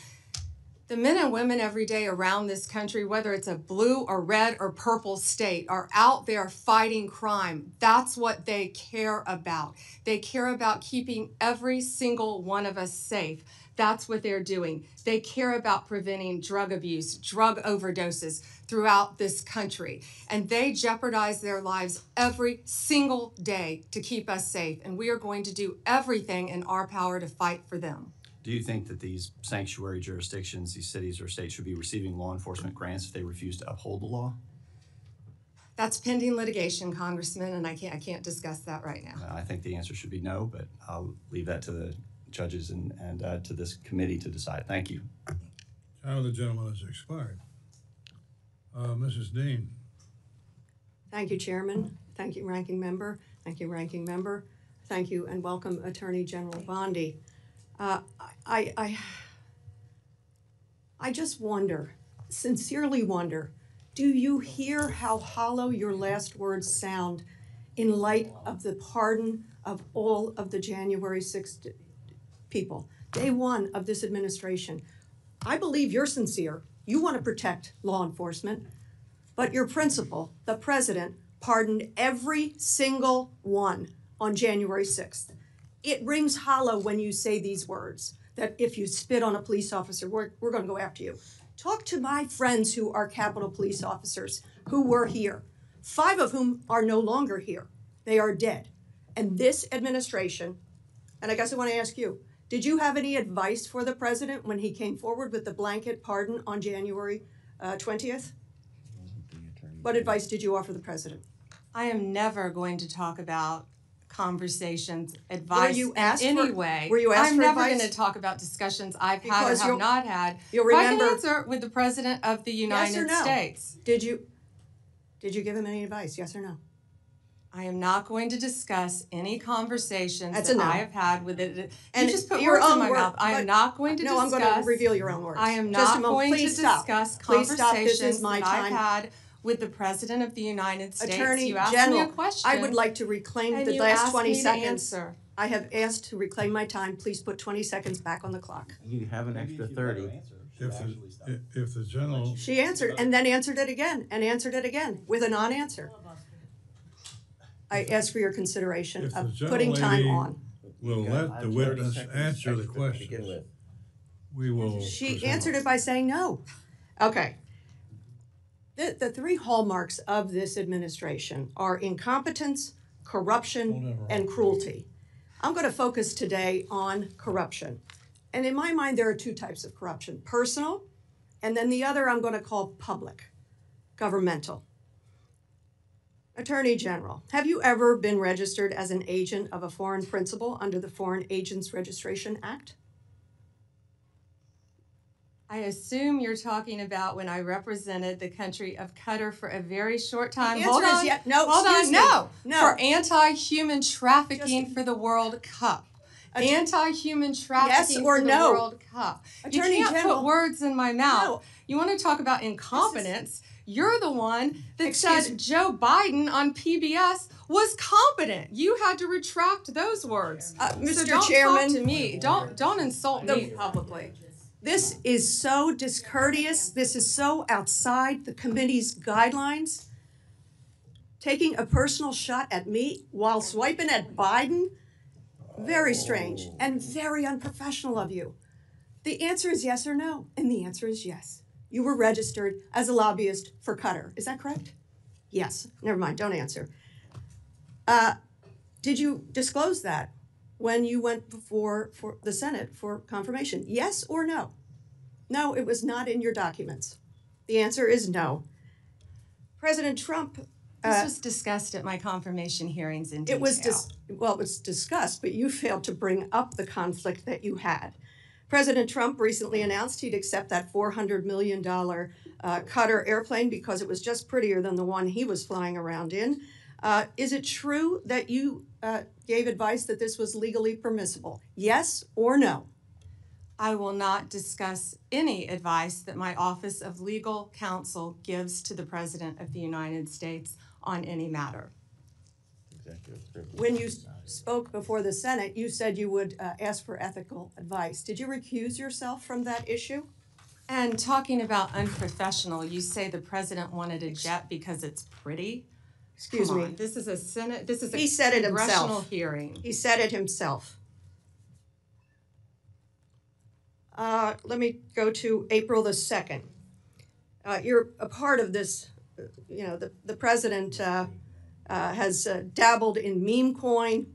The men and women every day around this country, whether it's a blue or red or purple state, are out there fighting crime. That's what they care about. They care about keeping every single one of us safe. That's what they're doing. They care about preventing drug abuse, drug overdoses throughout this country. And they jeopardize their lives every single day to keep us safe. And we are going to do everything in our power to fight for them. Do you think that these sanctuary jurisdictions, these cities or states, should be receiving law enforcement grants if they refuse to uphold the law? That's pending litigation, Congressman, and I can't discuss that right now. I think the answer should be no, but I'll leave that to the judges and to this committee to decide. Thank you. Time of the gentleman has expired. Mrs. Dean. Thank you, Chairman. Thank you, Ranking Member. Thank you, Ranking Member. Thank you, and welcome, Attorney General Bondi. I just wonder, sincerely wonder, do you hear how hollow your last words sound in light of the pardon of all of the January 6th people, day one of this administration. I believe you're sincere. You want to protect law enforcement, but your principal, the president, pardoned every single one on January 6th. It rings hollow when you say these words, that if you spit on a police officer, we're going to go after you. Talk to my friends who are Capitol Police officers who were here, 5 of whom are no longer here. They are dead. And this administration, and I guess I want to ask you, did you have any advice for the president when he came forward with the blanket pardon on January 20th? What advice did you offer the president? I am never going to talk about conversations, advice Were you asked in any for- way. were you asked I'm for never advice? going to talk about discussions I've had Because or have not had. you'll If I remember- can answer with the President of the Yes or United no? States. Did you give him any advice, yes or no? I am not going to discuss any conversations That's a that no. I have had with it. And You just put your words in own my word, mouth. I but- am not going to No, discuss. I'm going to reveal your own words. I am Just a not moment. going to Please stop. discuss Please stop. This is conversations my that I've time. had with the President of the United States. Attorney You asked me General, a question. I would like to reclaim and the you last asked 20 me to seconds. answer. I have asked to reclaim my time. Please put 20 seconds back on the clock. You have an extra 30. If the general, She answered and then answered it again and answered it again with a non-answer. I ask for your consideration if the of general putting time lady on. will let the witness answer the questions, we will She proceed. answered it by saying no. Okay. The 3 hallmarks of this administration are incompetence, corruption, and cruelty. I'm going to focus today on corruption. And in my mind, there are 2 types of corruption: personal, and then the other I'm going to call public, governmental. Attorney General, have you ever been registered as an agent of a foreign principal under the Foreign Agents Registration Act? I assume you're talking about when I represented the country of Qatar for a very short time. The Hold answer is on. yes. No, Hold on. excuse me. No. No. For anti-human trafficking for the World Cup. Anti-human trafficking or for the no? World Cup. Attorney you can't General, put words in my mouth. No. You want to talk about incompetence? You're the one that Excuse said Joe Biden on PBS was competent. You had to retract those words. Mr. So don't Chairman, talk to me. Don't insult me publicly. this is so discourteous. This is so outside the committee's guidelines. Taking a personal shot at me while swiping at Biden, very strange and very unprofessional of you. The answer is yes or no, and the answer is yes. You were registered as a lobbyist for Qatar. Is that correct? Yes. Never mind. Don't answer. Did you disclose that when you went before for the Senate for confirmation? Yes or no? No, it was not in your documents. The answer is no. President Trump. This was discussed at my confirmation hearings in detail. It was discussed, but you failed to bring up the conflict that you had. President Trump recently announced he'd accept that $400 million Qatar airplane because it was just prettier than the one he was flying around in. Is it true that you gave advice that this was legally permissible? Yes or no? I will not discuss any advice that my Office of Legal Counsel gives to the President of the United States on any matter. When you spoke before the Senate, you said you would ask for ethical advice. Did you recuse yourself from that issue? And talking about unprofessional, you say the President wanted a jet because it's pretty? Excuse Come me. on, this is a Senate, this is a He said it himself. congressional hearing. He said it himself. Let me go to April the 2nd. You're a part of this, the president has dabbled in meme coin.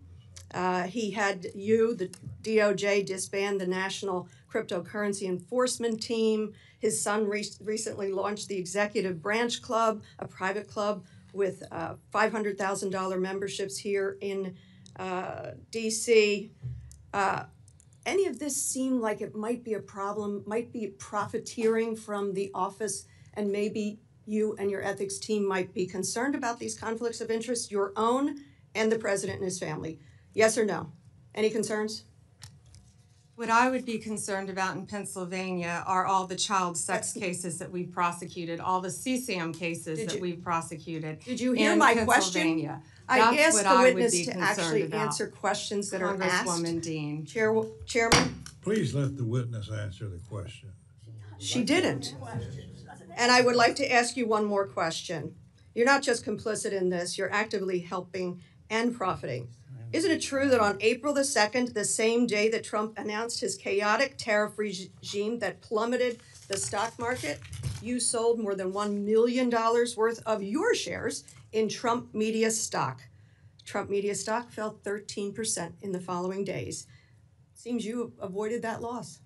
He had the DOJ disband the National Cryptocurrency Enforcement Team. His son recently launched the Executive Branch Club, a private club with $500,000 memberships here in D.C. Any of this seem like it might be a problem, might be profiteering from the office, and maybe you and your ethics team might be concerned about these conflicts of interest, your own and the president and his family? Yes or no? Any concerns? What I would be concerned about in Pennsylvania are all the child sex cases that we've prosecuted, all the CSAM cases that we've prosecuted. Did you hear in my question? Pennsylvania. I That's asked what the I would witness be to concerned actually about. answer questions that are asked. Congresswoman Dean. Chairman, Please let the witness answer the question. she didn't. And I would like to ask you one more question. You're not just complicit in this, you're actively helping and profiting. Isn't it true that on April the 2nd, the same day that Trump announced his chaotic tariff regime that plummeted the stock market, you sold more than $1 million worth of your shares in Trump Media stock? Trump Media stock fell 13% in the following days. Seems you avoided that loss.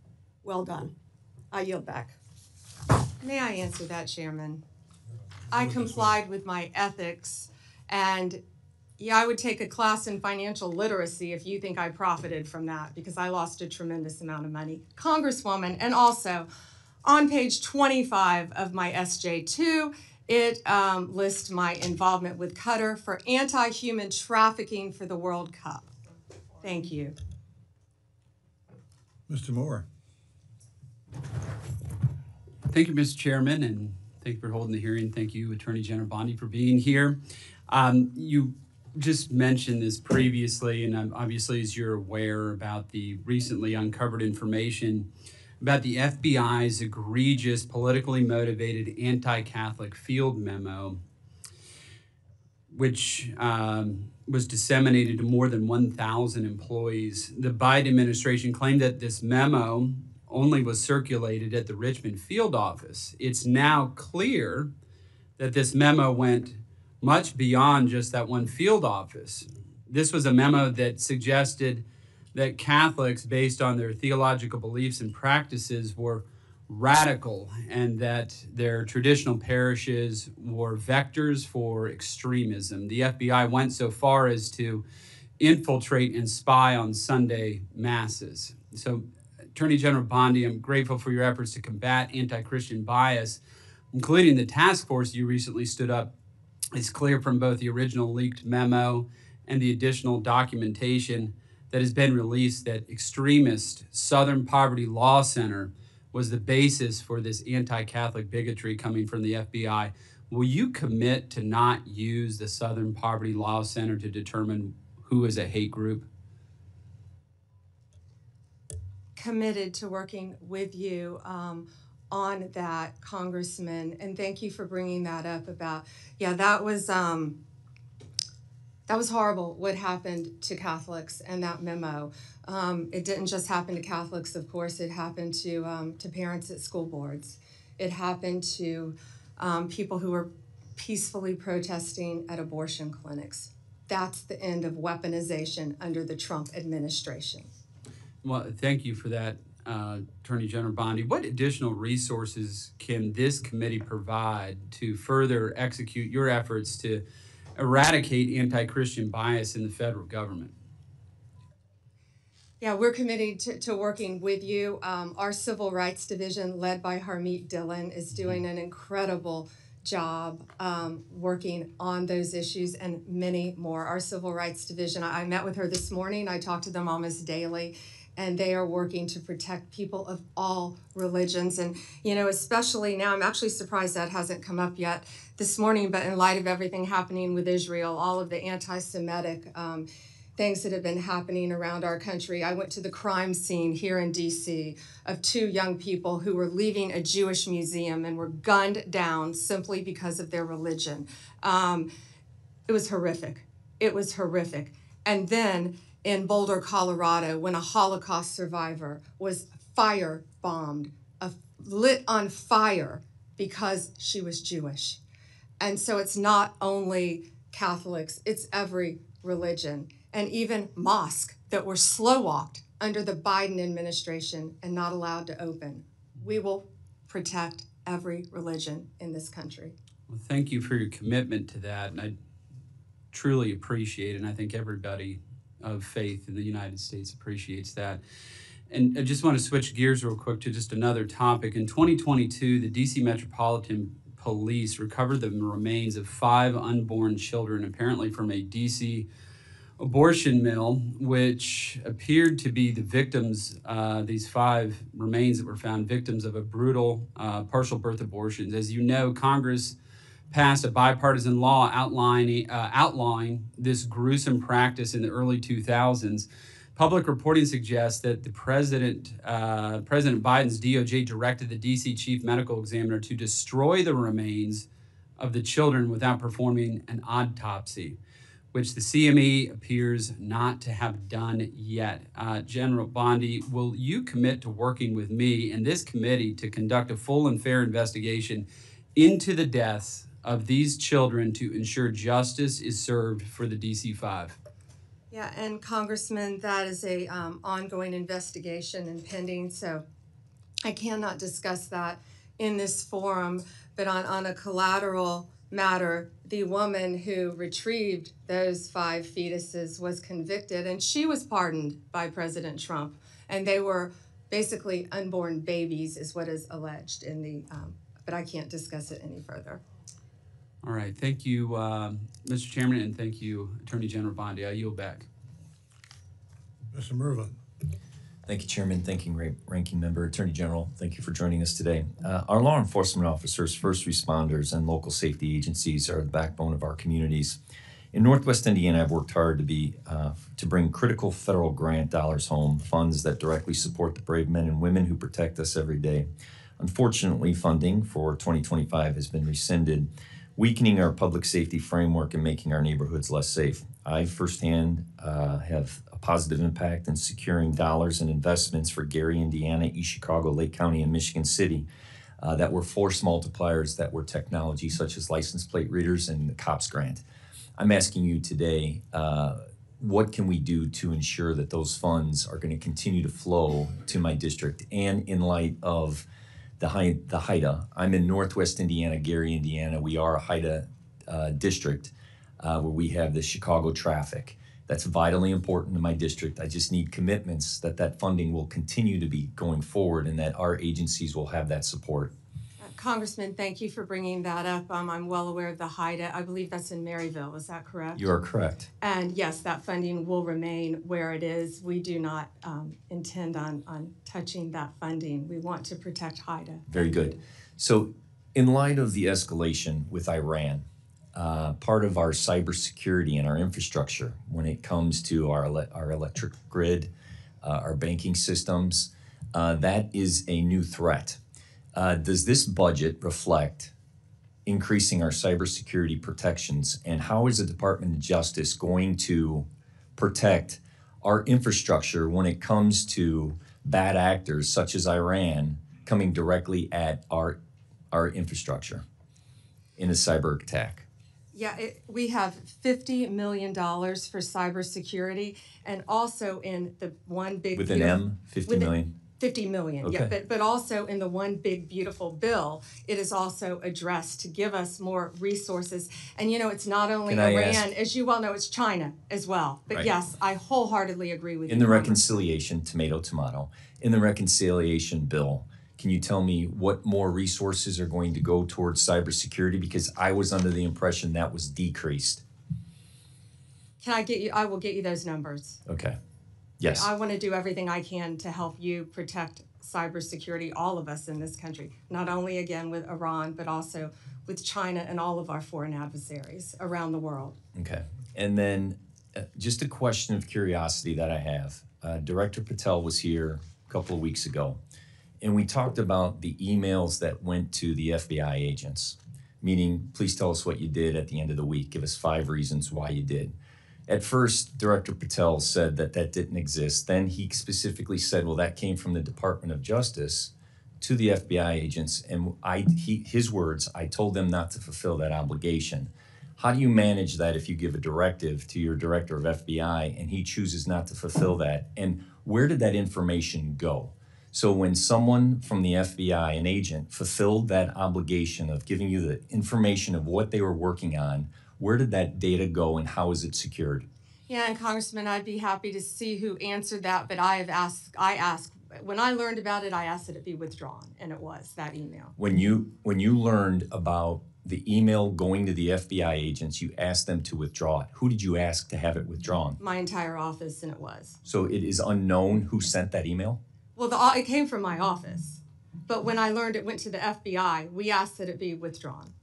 Well done. I yield back. May I answer that, Chairman? I complied with my ethics, and yeah, I would take a class in financial literacy if you think I profited from that, because I lost a tremendous amount of money. Congresswoman, and also on page 25 of my SJ2, it lists my involvement with Qatar for anti-human trafficking for the World Cup. Thank you. Mr. Moore. Thank you, Mr. Chairman, and thank you for holding the hearing. Thank you, Attorney General Bondi, for being here. You just mentioned this previously, and obviously, as you're aware, about the recently uncovered information about the FBI's egregious, politically motivated anti-Catholic field memo, which was disseminated to more than 1,000 employees. The Biden administration claimed that this memo only was circulated at the Richmond field office. It's now clear that this memo went much beyond just that one field office. This was a memo that suggested that Catholics, based on their theological beliefs and practices, were radical and that their traditional parishes were vectors for extremism. The FBI went so far as to infiltrate and spy on Sunday masses. So, Attorney General Bondi, I'm grateful for your efforts to combat anti-Christian bias, including the task force you recently stood up. It's clear from both the original leaked memo and the additional documentation that has been released that extremist Southern Poverty Law Center was the basis for this anti-Catholic bigotry coming from the FBI. Will you commit to not use the Southern Poverty Law Center to determine who is a hate group? Committed to working with you on that, Congressman, and thank you for bringing that up about, yeah, that was horrible what happened to Catholics and that memo. It didn't just happen to Catholics, of course, it happened to parents at school boards. It happened to people who were peacefully protesting at abortion clinics. That's the end of weaponization under the Trump administration. Well, thank you for that, Attorney General Bondi. What additional resources can this committee provide to further execute your efforts to eradicate anti-Christian bias in the federal government? Yeah, we're committed to working with you. Our Civil Rights Division, led by Harmeet Dillon, is doing an incredible job working on those issues and many more. Our Civil Rights Division, I met with her this morning. I talk to them almost daily, and they are working to protect people of all religions. And, you know, especially now, I'm actually surprised that hasn't come up yet this morning, but in light of everything happening with Israel, all of the anti-Semitic things that have been happening around our country. I went to the crime scene here in DC of 2 young people who were leaving a Jewish museum and were gunned down simply because of their religion. It was horrific. It was horrific. And then in Boulder, Colorado, when a Holocaust survivor was firebombed, lit on fire because she was Jewish. And so it's not only Catholics, it's every religion, and even mosques that were slow-walked under the Biden administration and not allowed to open. We will protect every religion in this country. Well, thank you for your commitment to that, and I truly appreciate it, and I think everybody of faith in the United States appreciates that. And I just want to switch gears real quick to just another topic. In 2022, the DC Metropolitan Police recovered the remains of 5 unborn children, apparently from a DC abortion mill, which appeared to be the victims, these 5 remains that were found, victims of a brutal partial birth abortions. As you know, Congress passed a bipartisan law outlawing this gruesome practice in the early 2000s. Public reporting suggests that President Biden's DOJ directed the D.C. chief medical examiner to destroy the remains of the children without performing an autopsy, which the CME appears not to have done yet. General Bondi, will you commit to working with me and this committee to conduct a full and fair investigation into the deaths of these children to ensure justice is served for the DC-5? Yeah, and Congressman, that is a ongoing investigation and pending, so I cannot discuss that in this forum. But on a collateral matter, the woman who retrieved those 5 fetuses was convicted, and she was pardoned by President Trump. And they were basically unborn babies, is what is alleged in the. But I can't discuss it any further. All right, thank you, Mr. Chairman, and thank you, Attorney General Bondi. I yield back. Mr. Mervin. Thank you, Chairman. Thank you, Ranking Member. Attorney General, thank you for joining us today. Our law enforcement officers, first responders, and local safety agencies are the backbone of our communities. In Northwest Indiana, I've worked hard to bring critical federal grant dollars home, funds that directly support the brave men and women who protect us every day. Unfortunately, funding for 2025 has been rescinded, weakening our public safety framework and making our neighborhoods less safe. I firsthand have a positive impact in securing dollars and investments for Gary, Indiana, East Chicago, Lake County, and Michigan City that were force multipliers that were technology such as license plate readers and the COPS grant. I'm asking you today, what can we do to ensure that those funds are going to continue to flow to my district? And in light of the HIDA, I'm in Northwest Indiana, Gary, Indiana. We are a HIDA district where we have the Chicago traffic. That's vitally important to my district. I just need commitments that that funding will continue to be going forward and that our agencies will have that support. Congressman, thank you for bringing that up. I'm well aware of the HIDA. I believe that's in Maryville. Is that correct? You are correct. And yes, that funding will remain where it is. We do not intend on touching that funding. We want to protect HIDA. Very good. So in light of the escalation with Iran, part of our cybersecurity and our infrastructure when it comes to our electric grid, our banking systems, that is a new threat. Does this budget reflect increasing our cybersecurity protections, and how is the Department of Justice going to protect our infrastructure when it comes to bad actors such as Iran coming directly at our infrastructure in a cyber attack? Yeah, we have $50 million for cybersecurity, and also in the one big with an M, 50 million. 50 million, okay. Yeah, but also in the one big beautiful bill, it is also addressed to give us more resources. And you know, it's not only Iran, as you well know, it's China as well. But right. Yes, I wholeheartedly agree with you. In the reconciliation, tomato, in the reconciliation bill, can you tell me what more resources are going to go towards cybersecurity? Because I was under the impression that was decreased. Can I get you? I will get you those numbers. Okay. Yes. I want to do everything I can to help you protect cybersecurity, all of us in this country, not only again with Iran, but also with China and all of our foreign adversaries around the world. Okay. And then just a question of curiosity that I have. Director Patel was here a couple of weeks ago, and we talked about the emails that went to the FBI agents, meaning, please tell us what you did at the end of the week. Give us 5 reasons why you did. At first, Director Patel said that didn't exist. Then he specifically said, well, that came from the Department of Justice to the FBI agents. And his words, I told them not to fulfill that obligation. How do you manage that if you give a directive to your director of FBI and he chooses not to fulfill that? And where did that information go? So when someone from the FBI, an agent, fulfilled that obligation of giving you the information of what they were working on, where did that data go and how is it secured? Yeah, and Congressman, I'd be happy to see who answered that, but I asked, when I learned about it, I asked that it be withdrawn, and it was, that email. When you learned about the email going to the FBI agents, you asked them to withdraw it. Who did you ask to have it withdrawn? My entire office, and it was. So it is unknown who sent that email? Well, it came from my office. But when I learned it went to the FBI, we asked that it be withdrawn.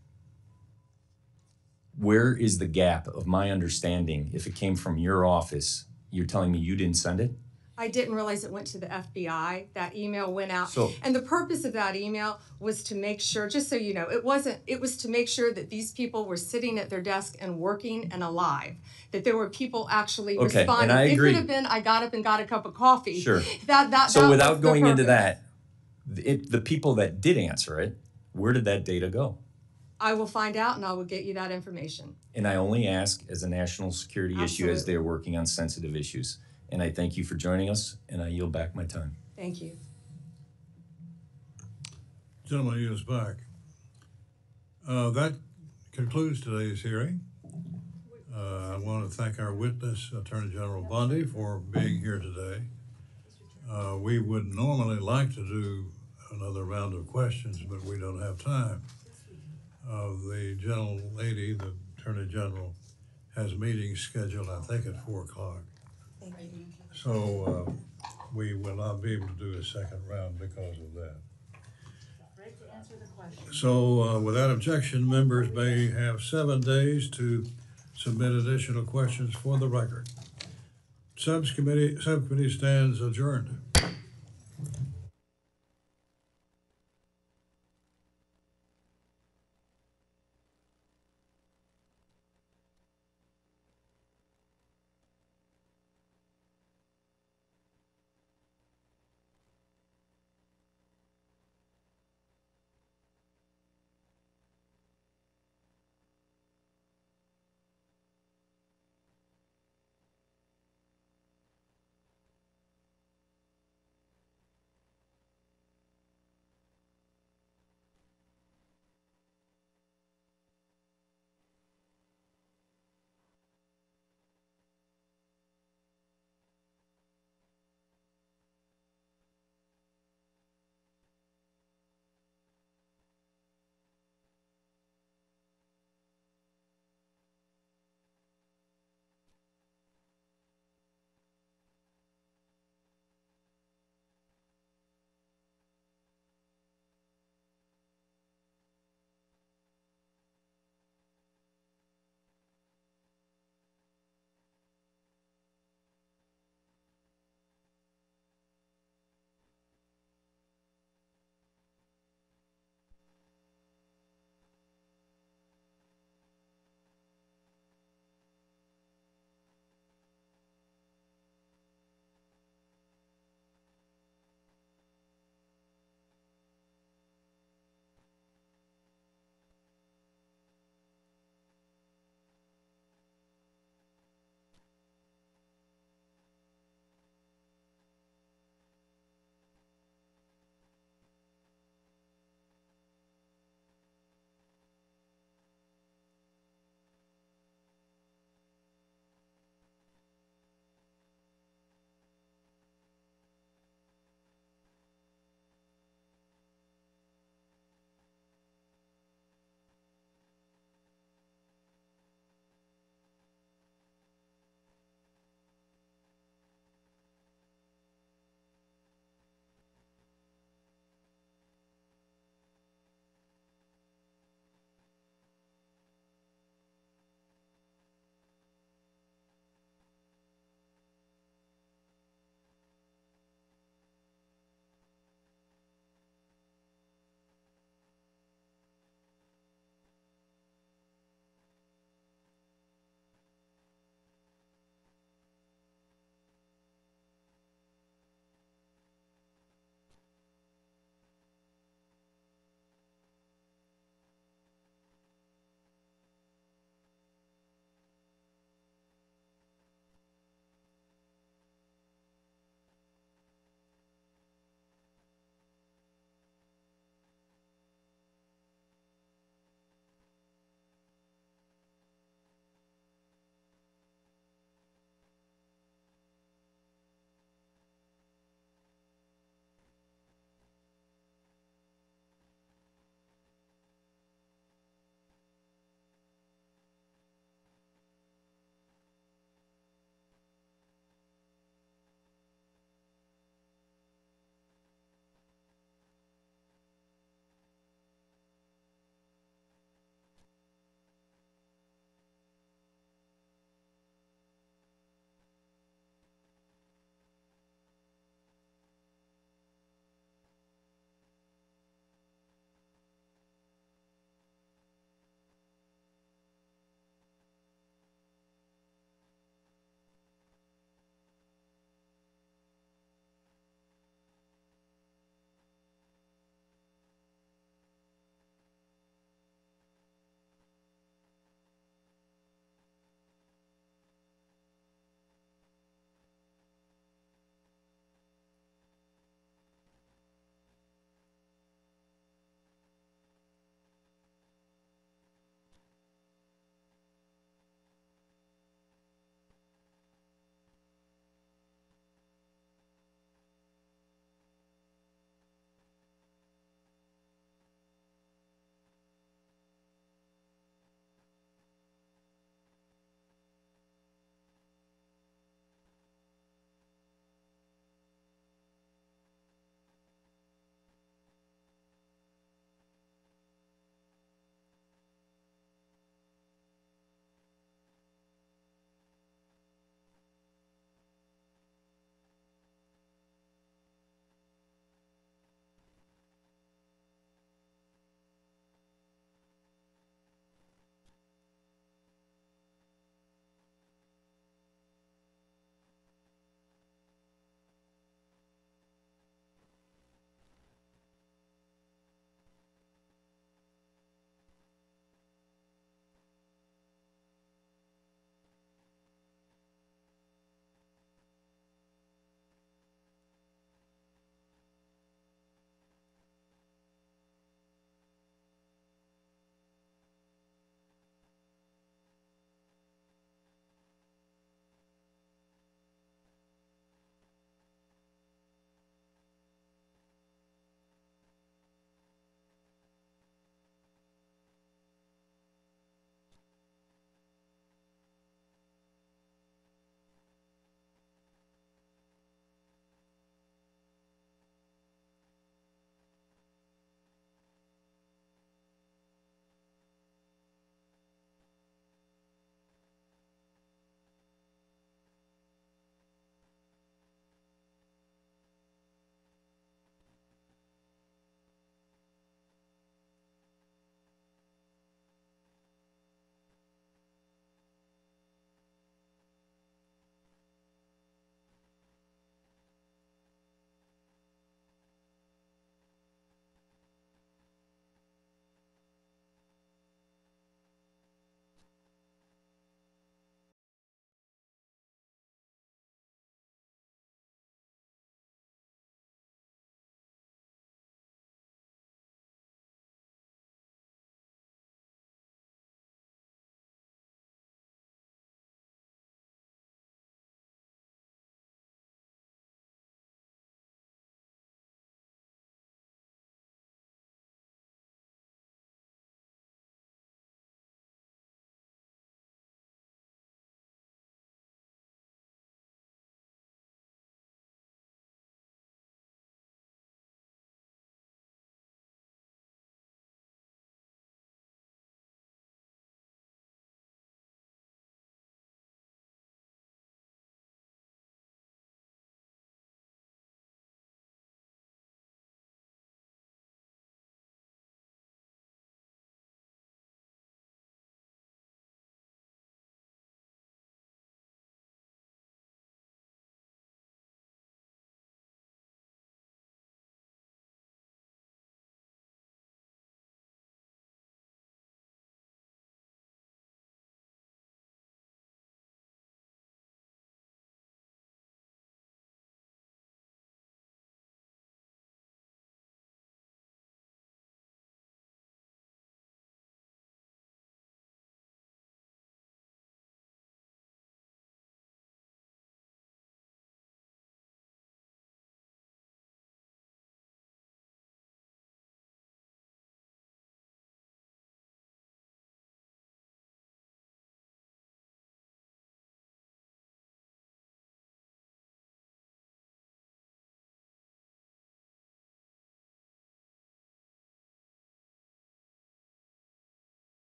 Where is the gap of my understanding? If it came from your office, you're telling me you didn't send it? I didn't realize it went to the FBI. That email went out. So- and the purpose of that email was to make sure, just so you know, it was to make sure that these people were sitting at their desk and working and alive. That there were people actually Okay, responding. and I It agree. could have been, I got up and got a cup of coffee. Sure. That So was without the going into purpose. that, the people that did answer it, where did that data go? I will find out and I will get you that information. And I only ask as a national security issue as Absolutely. they're working on sensitive issues. And I thank you for joining us, and I yield back my time. Thank you. Gentleman yields back. That concludes today's hearing. I want to thank our witness, Attorney General Bondi, for being here today. We would normally like to do another round of questions, but we don't have time. The gentle lady, the Attorney General, has meetings scheduled, I think, at 4 o'clock. So we will not be able to do a second round because of that. So without objection, members may have 7 days to submit additional questions for the record. Subcommittee stands adjourned.